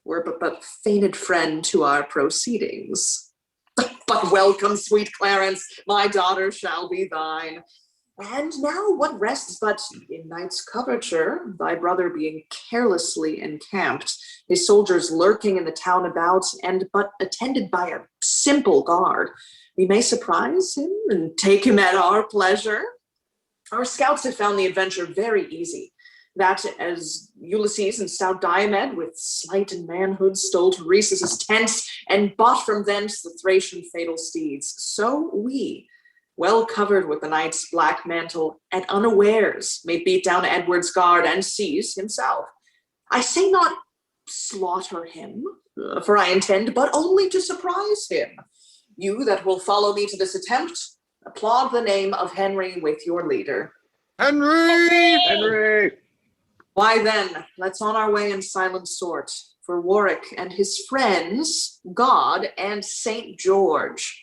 Speaker 9: were but feigned friend to our proceedings. But welcome, sweet Clarence, my daughter shall be thine. And now what rests but in night's coverture, thy brother being carelessly encamped, his soldiers lurking in the town about, and but attended by a simple guard, we may surprise him and take him at our pleasure. Our scouts have found the adventure very easy, that as Ulysses and stout Diomed with sleight and manhood stole to Rhesus' tents and bought from thence the Thracian fatal steeds, so we, well covered with the knight's black mantle, at unawares may beat down Edward's guard and seize himself. I say not slaughter him, for I intend but only to surprise him. You that will follow me to this attempt, applaud the name of Henry with your leader.
Speaker 6: Henry! Henry!
Speaker 9: Why then, let's on our way in silent sort, for Warwick and his friends, God and Saint George.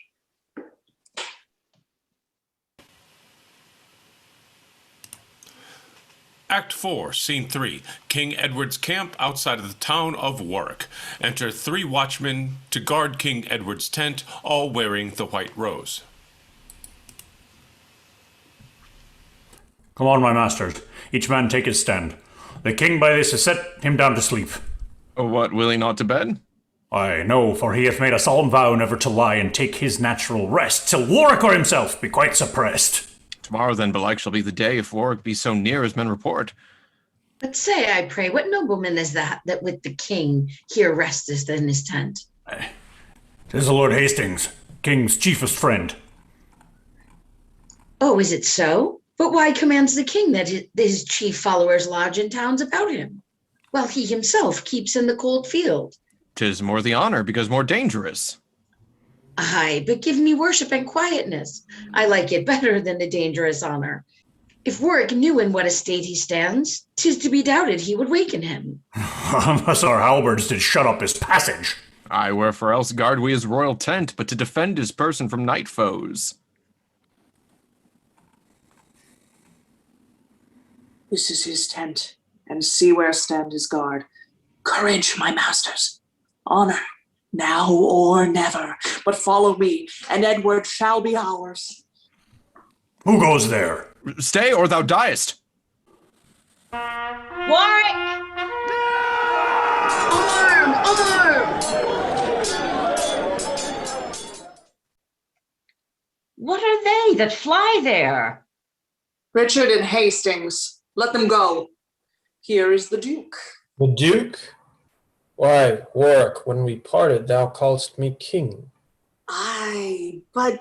Speaker 1: Act 4, Scene 3. King Edward's camp outside of the town of Warwick. Enter 3 watchmen to guard King Edward's tent, all wearing the white rose.
Speaker 15: Come on, my masters. Each man take his stand. The king by this has set him down to sleep.
Speaker 16: Oh, what, will he not to bed?
Speaker 15: Aye, no, for he hath made a solemn vow never to lie and take his natural rest, till Warwick or himself be quite suppressed.
Speaker 16: Tomorrow then belike shall be the day, if Warwick be so near as men report.
Speaker 7: But say, I pray, what nobleman is that with the king here resteth in his tent?
Speaker 15: 'Tis the Lord Hastings, king's chiefest friend.
Speaker 7: Oh, is it so? But why commands the king that his chief followers lodge in towns about him, while he himself keeps in the cold field?
Speaker 16: 'Tis more the honor, because more dangerous.
Speaker 7: Aye, but give me worship and quietness. I like it better than the dangerous honor. If Warwick knew in what estate he stands, 'tis to be doubted he would waken him.
Speaker 15: Unless our halberds did shut up his passage.
Speaker 16: Aye, wherefore else guard we his royal tent, but to defend his person from night foes?
Speaker 9: This is his tent, and see where stand his guard. Courage, my masters. Honor, now or never. But follow me, and Edward shall be ours.
Speaker 15: Who goes there?
Speaker 16: Stay, or thou diest.
Speaker 7: Warwick! Arm! Arm! What are they that fly there?
Speaker 9: Richard and Hastings, let them go. Here is the Duke.
Speaker 4: The Duke? Why, Warwick, when we parted, thou calledst me king.
Speaker 9: Aye, but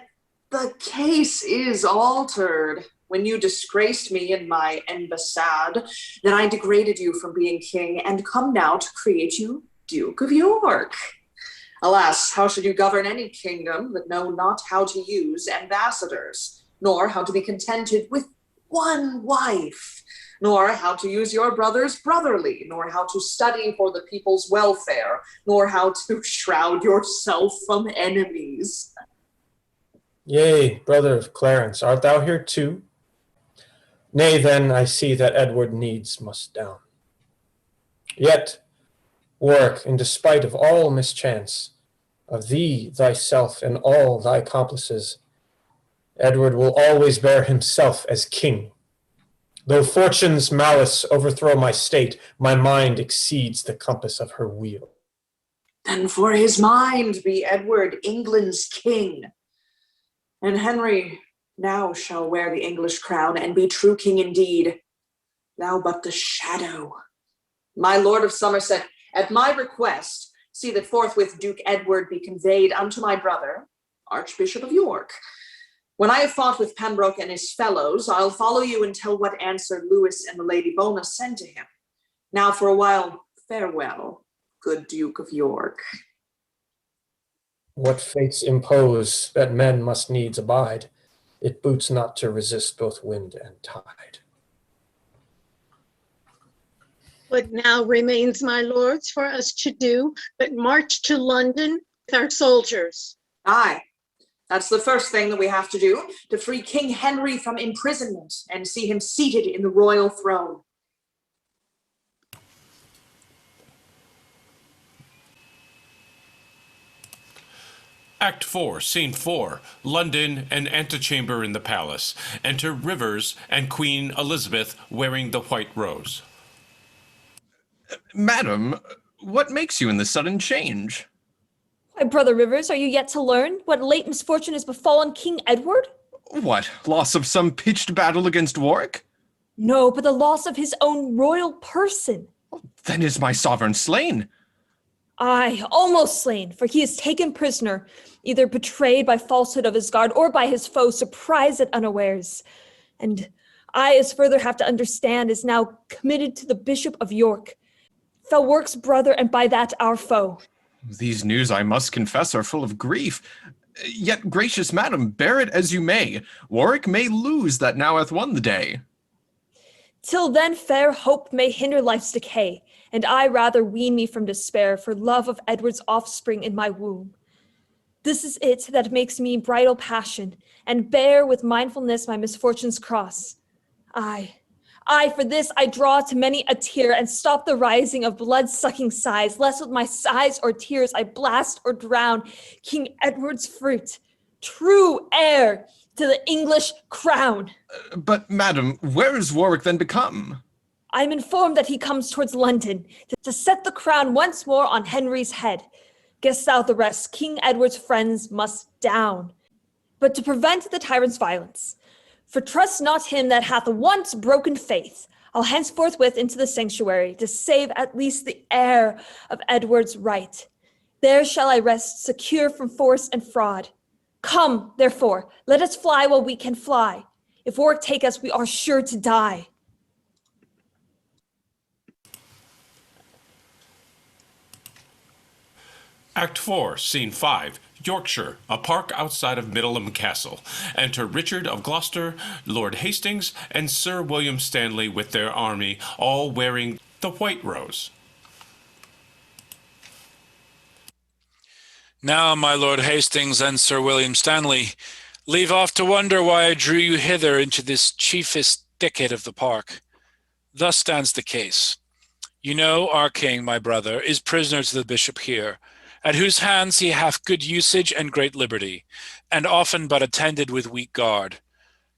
Speaker 9: the case is altered. When you disgraced me in my embassade, then I degraded you from being king and come now to create you Duke of York. Alas, how should you govern any kingdom that know not how to use ambassadors, nor how to be contented with one wife, nor how to use your brothers brotherly, nor how to study for the people's welfare, nor how to shroud yourself from enemies?
Speaker 4: Yea, brother of Clarence, art thou here too? Nay, then, I see that Edward needs must down. Yet, Warwick, in despite of all mischance, of thee, thyself, and all thy accomplices, Edward will always bear himself as king. Though fortune's malice overthrow my state, my mind exceeds the compass of her wheel.
Speaker 9: Then for his mind be Edward England's king. And Henry now shall wear the English crown and be true king indeed. Thou but the shadow. My lord of Somerset, at my request, see that forthwith Duke Edward be conveyed unto my brother, Archbishop of York. When I have fought with Pembroke and his fellows, I'll follow you and tell what answer Lewis and the Lady Bona sent to him. Now for a while, farewell, good Duke of York.
Speaker 4: What fates impose that men must needs abide, it boots not to resist both wind and tide.
Speaker 10: What now remains, my lords, for us to do but march to London with our soldiers?
Speaker 9: Aye, that's the first thing that we have to do, to free King Henry from imprisonment and see him seated in the royal throne.
Speaker 1: Act 4, Scene 4, London, an antechamber in the palace. Enter Rivers and Queen Elizabeth wearing the white rose.
Speaker 16: Madam, what makes you in this sudden change?
Speaker 3: Why, Brother Rivers, are you yet to learn what late misfortune has befallen King Edward?
Speaker 16: What, loss of some pitched battle against Warwick?
Speaker 3: No, but the loss of his own royal person.
Speaker 16: Then is my sovereign slain.
Speaker 3: Aye, almost slain, for he is taken prisoner, either betrayed by falsehood of his guard or by his foe surprised at unawares. And I, as further have to understand, is now committed to the Bishop of York, fell Warwick's brother, and by that our foe.
Speaker 16: These news, I must confess, are full of grief. Yet, gracious madam, bear it as you may. Warwick may lose that now hath won the day.
Speaker 3: Till then, fair hope may hinder life's decay, and I rather wean me from despair for love of Edward's offspring in my womb. This is it that makes me bridle passion, and bear with mindfulness my misfortune's cross. Aye, for this I draw to many a tear, and stop the rising of blood-sucking sighs, lest with my sighs or tears I blast or drown King Edward's fruit, true heir to the English crown.
Speaker 16: But, madam, where is Warwick then become?
Speaker 3: I am informed that he comes towards London to set the crown once more on Henry's head. Guess thou the rest, King Edward's friends must down. But to prevent the tyrant's violence, for trust not him that hath once broken faith, I'll henceforth into the sanctuary to save at least the heir of Edward's right. There shall I rest secure from force and fraud. Come, therefore, let us fly while we can fly. If Warwick take us, we are sure to die.
Speaker 1: Act 4, Scene 5, Yorkshire, a park outside of Middleham Castle. Enter Richard of Gloucester, Lord Hastings, and Sir William Stanley with their army, all wearing the White Rose.
Speaker 5: Now, my Lord Hastings and Sir William Stanley, leave off to wonder why I drew you hither into this chiefest thicket of the park. Thus stands the case. You know our king, my brother, is prisoner to the bishop here, at whose hands he hath good usage and great liberty, and often but attended with weak guard.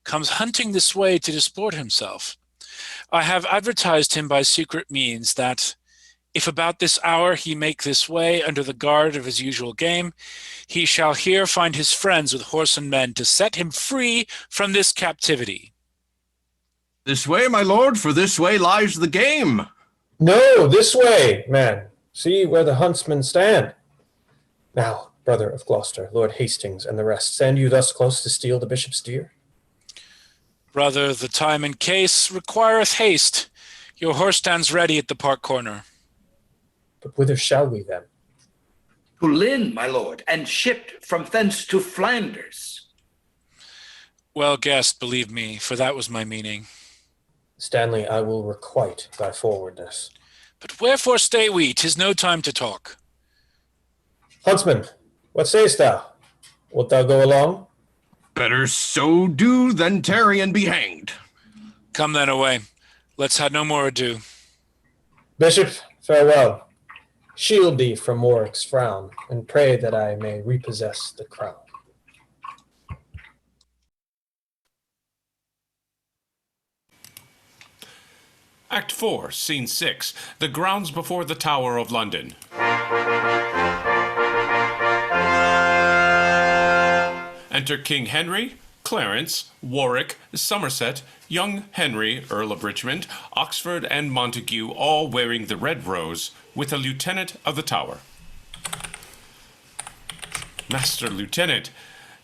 Speaker 5: Comes hunting this way to disport himself. I have advertised him by secret means that, if about this hour he make this way under the guard of his usual game, he shall here find his friends with horse and men to set him free from this captivity.
Speaker 16: This way, my lord, for this way lies the game.
Speaker 4: No, this way, man. See where the huntsmen stand. Now, brother of Gloucester, Lord Hastings, and the rest, stand you thus close to steal the bishop's deer?
Speaker 5: Brother, the time and case requireth haste. Your horse stands ready at the park corner.
Speaker 4: But whither shall we then?
Speaker 2: To Lynn, my lord, and shipped from thence to Flanders.
Speaker 5: Well guessed, believe me, for that was my meaning.
Speaker 4: Stanley, I will requite thy forwardness.
Speaker 5: But wherefore stay we? 'Tis no time to talk.
Speaker 4: Huntsman, what sayest thou? Wilt thou go along?
Speaker 16: Better so do than tarry and be hanged.
Speaker 5: Come then away. Let's have no more ado.
Speaker 4: Bishop, farewell. Shield thee from Warwick's frown, and pray that I may repossess the crown.
Speaker 1: Act 4, Scene 6, the grounds before the Tower of London. Enter King Henry, Clarence, Warwick, Somerset, young Henry, Earl of Richmond, Oxford, and Montague, all wearing the red rose, with a lieutenant of the Tower. Master Lieutenant,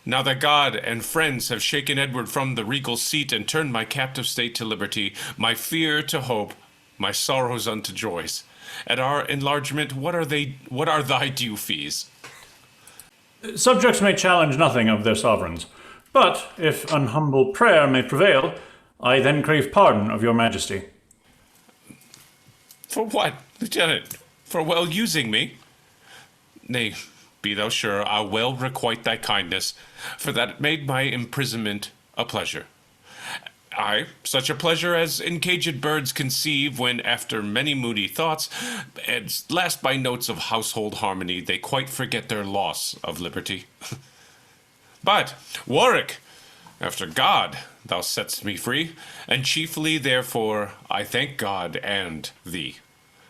Speaker 1: now that God and friends have shaken Edward from the regal seat and turned my captive state to liberty, my fear to hope, my sorrows unto joys. At our enlargement, what are thy due fees?
Speaker 15: Subjects may challenge nothing of their sovereigns, but if an humble prayer may prevail, I then crave pardon of your majesty.
Speaker 1: For what, Lieutenant? For well using me? Nay, be thou sure I'll well requite thy kindness, for that it made my imprisonment a pleasure. Aye, such a pleasure as encaged birds conceive when, after many moody thoughts, and last by notes of household harmony, they quite forget their loss of liberty. But, Warwick, after God, thou set'st me free, and chiefly therefore I thank God and thee.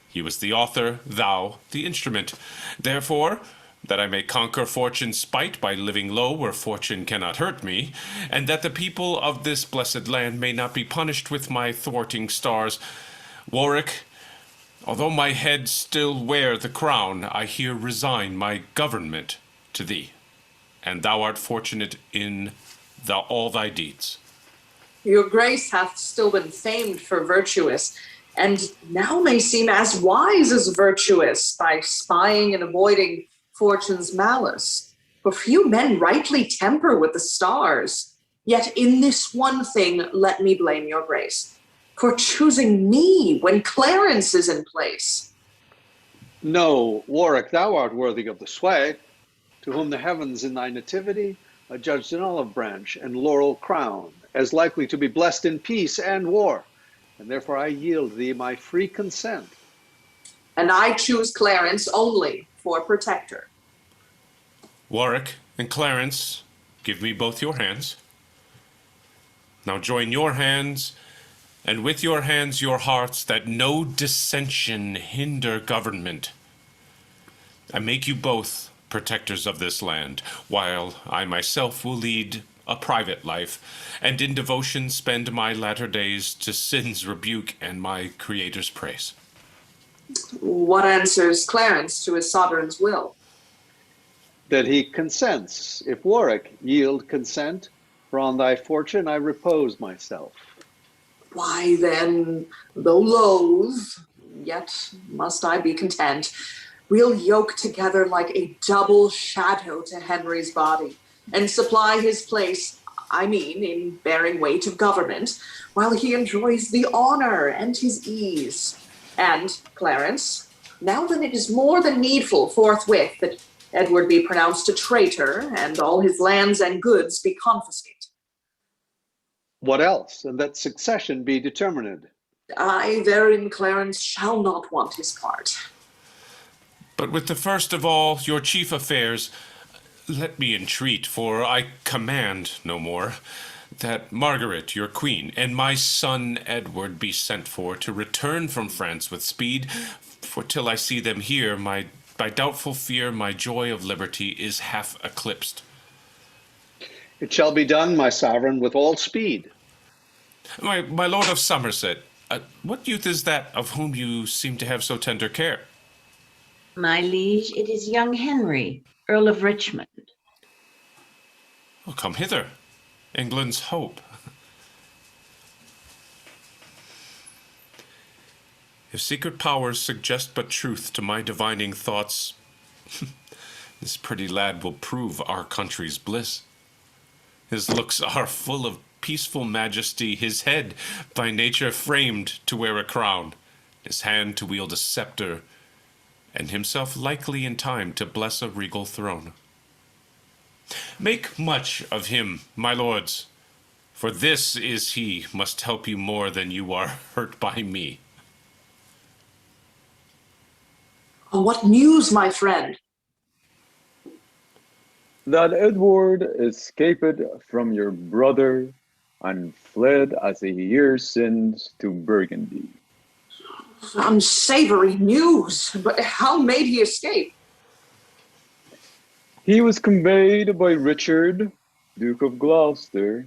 Speaker 1: He was the author, thou the instrument. Therefore, that I may conquer fortune's spite by living low where fortune cannot hurt me, and that the people of this blessed land may not be punished with my thwarting stars. Warwick, although my head still wear the crown, I here resign my government to thee, and thou art fortunate in all thy deeds.
Speaker 9: Your grace hath still been famed for virtuous, and now may seem as wise as virtuous by spying and avoiding fortune's malice. For few men rightly temper with the stars. Yet in this one thing let me blame your grace, for choosing me when Clarence is in place.
Speaker 6: No, Warwick, thou art worthy of the sway, to whom the heavens in thy nativity adjudged an olive branch and laurel crown, as likely to be blessed in peace and war, and therefore I yield thee my free consent.
Speaker 9: And I choose Clarence only for protector.
Speaker 1: Warwick and Clarence, give me both your hands. Now join your hands, and with your hands your hearts, that no dissension hinder government. I make you both protectors of this land, while I myself will lead a private life, and in devotion spend my latter days to sin's rebuke and my Creator's praise.
Speaker 9: What answers Clarence to his sovereign's will?
Speaker 6: That he consents. If Warwick yield consent, for on thy fortune I repose myself.
Speaker 9: Why then, though loath, yet must I be content. We'll yoke together like a double shadow to Henry's body and supply his place, in bearing weight of government, while he enjoys the honor and his ease. And, Clarence, now that it is more than needful forthwith that Edward be pronounced a traitor and all his lands and goods be confiscated.
Speaker 6: What else? And that succession be determined.
Speaker 9: I therein, Clarence, shall not want his part.
Speaker 1: But with the first of all your chief affairs, let me entreat, for I command no more, that Margaret, your queen, and my son Edward be sent for to return from France with speed, for till I see them here, by doubtful fear my joy of liberty is half eclipsed.
Speaker 6: It shall be done, my sovereign, with all speed.
Speaker 1: My lord of Somerset, what youth is that of whom you seem to have so tender care?
Speaker 7: My liege, it is young Henry, Earl of Richmond.
Speaker 1: Oh, come hither, England's hope. If secret powers suggest but truth to my divining thoughts, this pretty lad will prove our country's bliss. His looks are full of peaceful majesty, his head by nature framed to wear a crown, his hand to wield a scepter, and himself likely in time to bless a regal throne. Make much of him, my lords, for this is he must help you more than you are hurt by me.
Speaker 9: Oh, what news, my friend?
Speaker 12: That Edward escaped from your brother and fled as a year since to Burgundy.
Speaker 9: Unsavory news, but how made he escape?
Speaker 12: He was conveyed by Richard, Duke of Gloucester,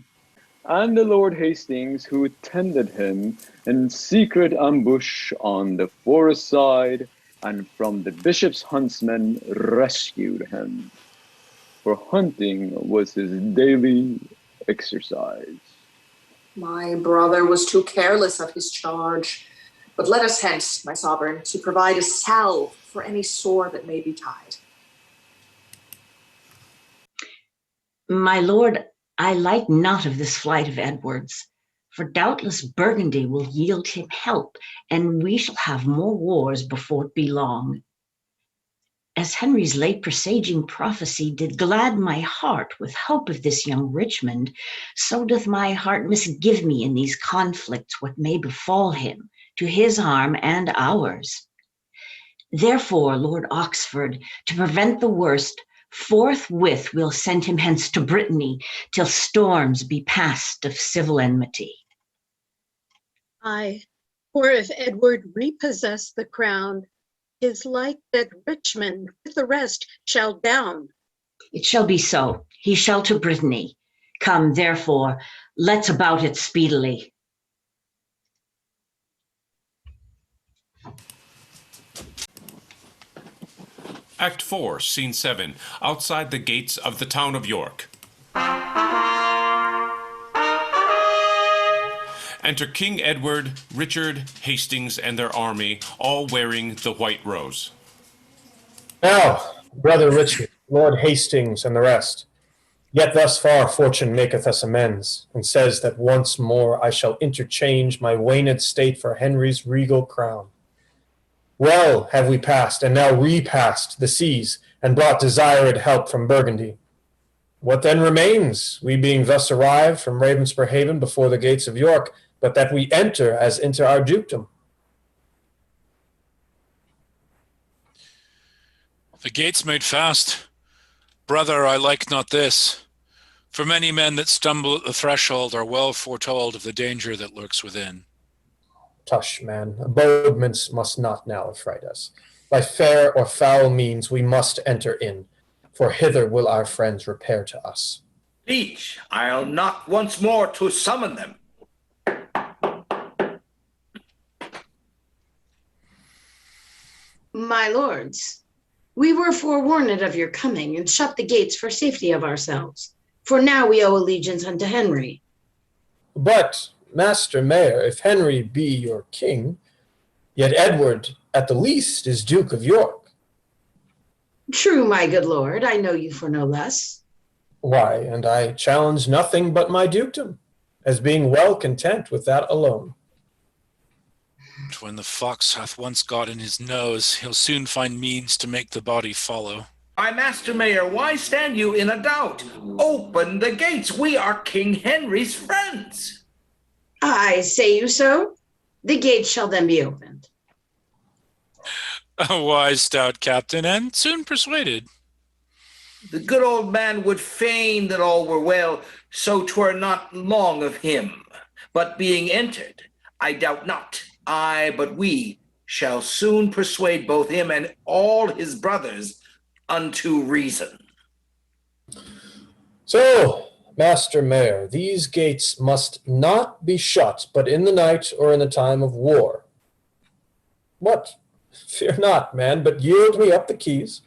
Speaker 12: and the Lord Hastings, who attended him in secret ambush on the forest side, and from the bishop's huntsmen rescued him. For hunting was his daily exercise.
Speaker 9: My brother was too careless of his charge. But let us hence, my sovereign, to provide a salve for any sore that may be tied.
Speaker 7: My lord, I like not of this flight of Edward's, for doubtless Burgundy will yield him help, and we shall have more wars before it be long. As Henry's late presaging prophecy did glad my heart with hope of this young Richmond, so doth my heart misgive me in these conflicts what may befall him, to his harm and ours. Therefore, Lord Oxford, to prevent the worst, forthwith we'll send him hence to Brittany, till storms be past of civil enmity.
Speaker 10: Aye, for if Edward repossess the crown, 'tis like that Richmond with the rest shall down.
Speaker 7: It shall be so. He shall to Brittany. Come, therefore, let's about it speedily.
Speaker 1: Act 4, Scene 7, outside the gates of the town of York. Enter King Edward, Richard, Hastings, and their army, all wearing the white rose.
Speaker 4: Now, brother Richard, Lord Hastings, and the rest, yet thus far fortune maketh us amends, and says that once more I shall interchange my waned state for Henry's regal crown. Well have we passed, and now repassed the seas, and brought desired help from Burgundy. What then remains, we being thus arrived from Ravensper Haven before the gates of York, but that we enter as into our dukedom?
Speaker 5: The gates made fast. Brother, I like not this. For many men that stumble at the threshold are well foretold of the danger that lurks within.
Speaker 4: Tush, man, abodements must not now affright us. By fair or foul means we must enter in, for hither will our friends repair to us.
Speaker 2: Leech, I'll knock once more to summon them.
Speaker 10: My lords, we were forewarned of your coming and shut the gates for safety of ourselves. For now we owe allegiance unto Henry.
Speaker 4: But, Master Mayor, if Henry be your king, yet Edward at the least is Duke of York.
Speaker 7: True, my good lord, I know you for no less.
Speaker 4: Why, and I challenge nothing but my dukedom, as being well content with that alone.
Speaker 5: And when the fox hath once got in his nose, he'll soon find means to make the body follow.
Speaker 2: My master mayor, why stand you in a doubt? Open the gates. We are King Henry's friends.
Speaker 7: I say you so. The gates shall then be opened.
Speaker 5: A wise stout captain, and soon persuaded.
Speaker 2: The good old man would fain that all were well, so 'twere not long of him. But being entered, I doubt not, but we shall soon persuade both him and all his brothers unto reason.
Speaker 4: So, Master Mayor, these gates must not be shut, but in the night or in the time of war. What? Fear not, man, but yield me up the keys.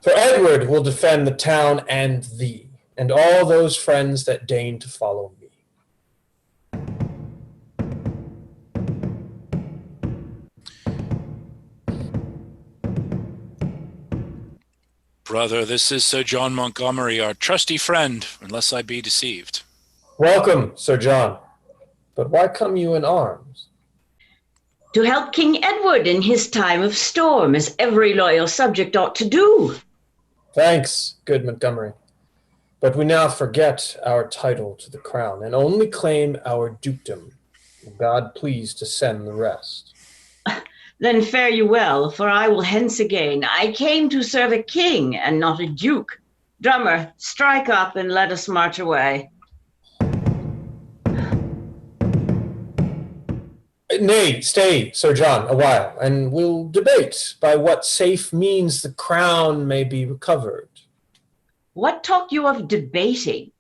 Speaker 4: For Edward will defend the town and thee, and all those friends that deign to follow me.
Speaker 5: Brother, this is Sir John Montgomery, our trusty friend, unless I be deceived.
Speaker 4: Welcome, Sir John. But why come you in arms?
Speaker 7: To help King Edward in his time of storm, as every loyal subject ought to do.
Speaker 4: Thanks, good Montgomery. But we now forget our title to the crown, and only claim our dukedom. God please to send the rest.
Speaker 7: Then fare you well, for I will hence again. I came to serve a king and not a duke. Drummer, strike up and let us march away.
Speaker 4: Nay, stay, Sir John, a while, and we'll debate by what safe means the crown may be recovered.
Speaker 7: What talk you of debating?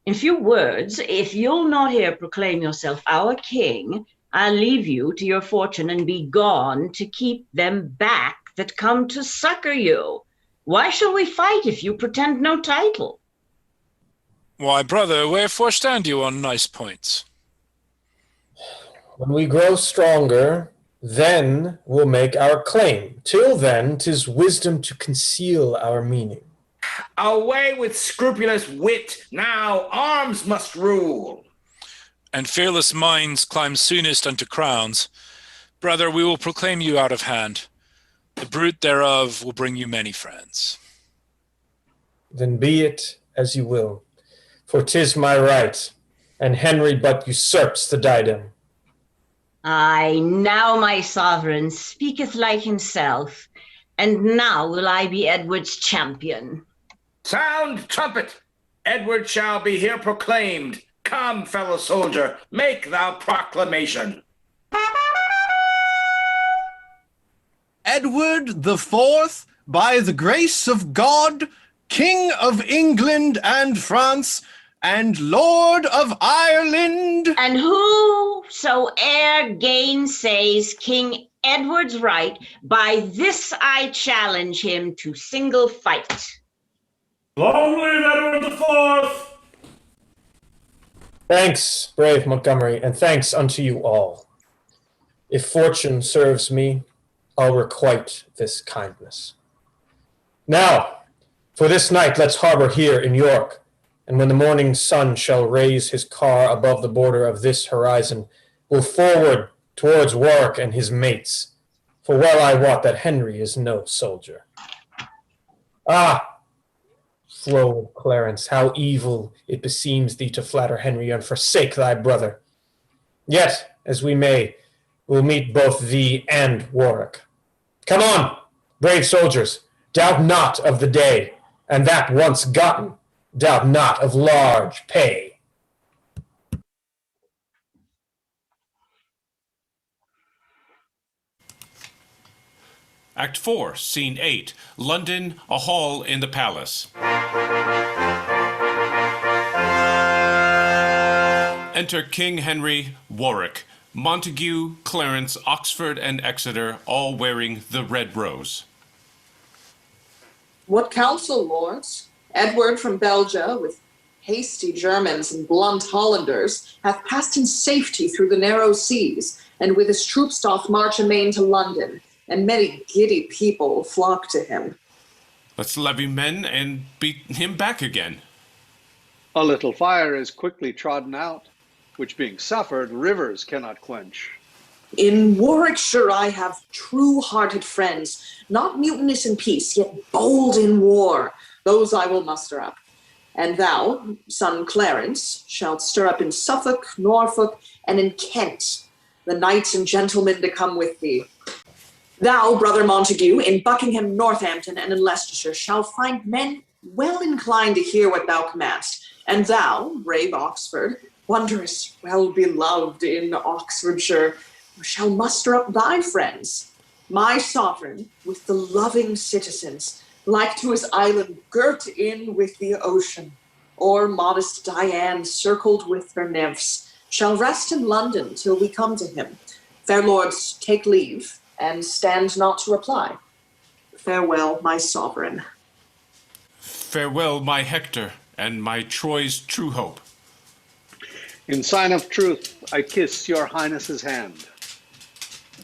Speaker 7: In few words, if you'll not here proclaim yourself our king, I'll leave you to your fortune and be gone to keep them back that come to succor you. Why shall we fight if you pretend no title?
Speaker 5: Why, brother, wherefore stand you on nice points?
Speaker 4: When we grow stronger, then we'll make our claim. Till then, 'tis wisdom to conceal our meaning.
Speaker 2: Away with scrupulous wit. Now arms must rule.
Speaker 5: And fearless minds climb soonest unto crowns. Brother, we will proclaim you out of hand. The bruit thereof will bring you many friends.
Speaker 4: Then be it as you will, for 'tis my right, and Henry but usurps the diadem.
Speaker 7: Aye, now my sovereign speaketh like himself, and now will I be Edward's champion.
Speaker 2: Sound trumpet! Edward shall be here proclaimed. Come, fellow soldier, make thou proclamation.
Speaker 16: Edward the Fourth, by the grace of God, King of England and France, and Lord of Ireland.
Speaker 7: And whosoe'er gainsays King Edward's right, by this I challenge him to single fight.
Speaker 15: Long live Edward the Fourth!
Speaker 4: Thanks, brave Montgomery, and thanks unto you all. If fortune serves me, I'll requite this kindness. Now, for this night let's harbor here in York, and when the morning sun shall raise his car above the border of this horizon, we'll forward towards Warwick and his mates, for well I wot that Henry is no soldier. Ah! Flow of Clarence, how evil it beseems thee to flatter Henry and forsake thy brother. Yet, as we may, we'll meet both thee and Warwick. Come on, brave soldiers, doubt not of the day, and that once gotten, doubt not of large pay.
Speaker 1: Act 4, Scene 8, London, a hall in the palace. Enter King Henry, Warwick, Montague, Clarence, Oxford, and Exeter, all wearing the red rose.
Speaker 9: What counsel, lords? Edward from Belgia, with hasty Germans and blunt Hollanders, hath passed in safety through the narrow seas, and with his troops doth march amain to London, and many giddy people flock to him.
Speaker 1: Let's levy men and beat him back again.
Speaker 6: A little fire is quickly trodden out, which being suffered, rivers cannot quench.
Speaker 9: In Warwickshire I have true-hearted friends, not mutinous in peace, yet bold in war. Those I will muster up. And thou, son Clarence, shalt stir up in Suffolk, Norfolk, and in Kent the knights and gentlemen to come with thee. Thou, brother Montague, in Buckingham, Northampton, and in Leicestershire, shalt find men well inclined to hear what thou commandst. And thou, brave Oxford, wondrous well beloved in Oxfordshire, shall muster up thy friends. My sovereign, with the loving citizens, like to his island girt in with the ocean, or modest Diane circled with her nymphs, shall rest in London till we come to him. Fair lords, take leave, and stand not to reply. Farewell, my sovereign.
Speaker 1: Farewell, my Hector, and my Troy's true hope.
Speaker 6: In sign of truth, I kiss your highness's hand.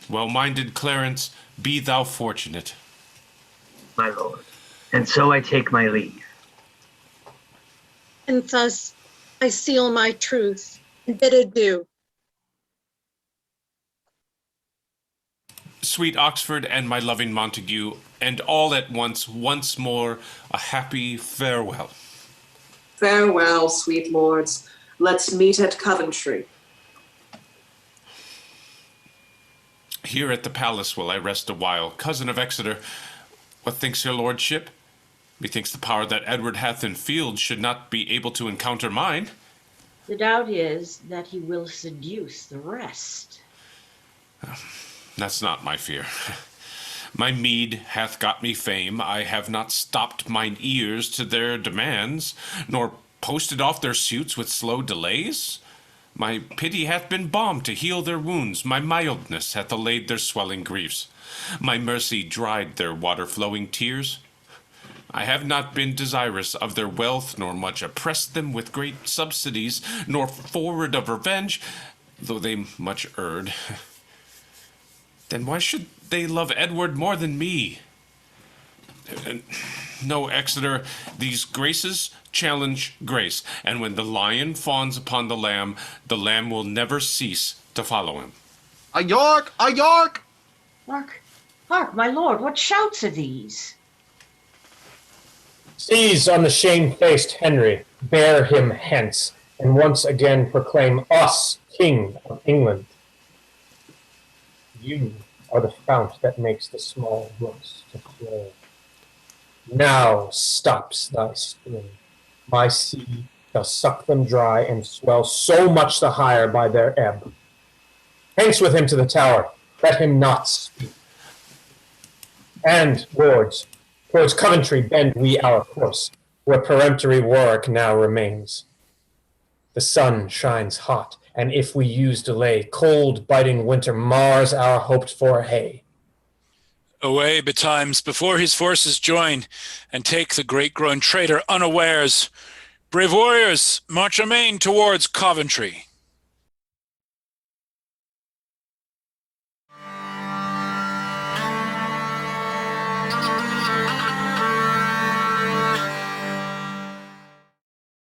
Speaker 1: Well-minded Clarence, be thou fortunate.
Speaker 14: My lord, and so I take my leave.
Speaker 10: And thus I seal my truth and bid adieu.
Speaker 1: Sweet Oxford and my loving Montague, and all at once more, a happy farewell.
Speaker 9: Farewell, sweet lords. Let's meet at Coventry.
Speaker 1: Here at the palace will I rest a while. Cousin of Exeter, what thinks your lordship? Methinks the power that Edward hath in field should not be able to encounter mine.
Speaker 7: The doubt is that he will seduce the rest.
Speaker 1: That's not my fear. My meed hath got me fame. I have not stopped mine ears to their demands, nor posted off their suits with slow delays. My pity hath been balm to heal their wounds. My mildness hath allayed their swelling griefs. My mercy dried their water-flowing tears. I have not been desirous of their wealth, nor much oppressed them with great subsidies, nor forward of revenge, though they much erred. Then why should they love Edward more than me? No, Exeter, these graces challenge grace, and when the lion fawns upon the lamb will never cease to follow him.
Speaker 16: A York! A York!
Speaker 7: Hark, my lord, what shouts are these?
Speaker 4: Seize on the shamefaced Henry, bear him hence, and once again proclaim us King of England. You are the fount that makes the small brooks to flow. Now stops thy spring. My sea shall suck them dry and swell so much the higher by their ebb. Hence with him to the tower, let him not speak. And, lords, towards Coventry bend we our course, where peremptory Warwick now remains. The sun shines hot, and if we use delay, cold biting winter mars our hoped-for hay.
Speaker 5: Away betimes before his forces join, and take the great-grown traitor unawares. Brave warriors, march amain towards Coventry.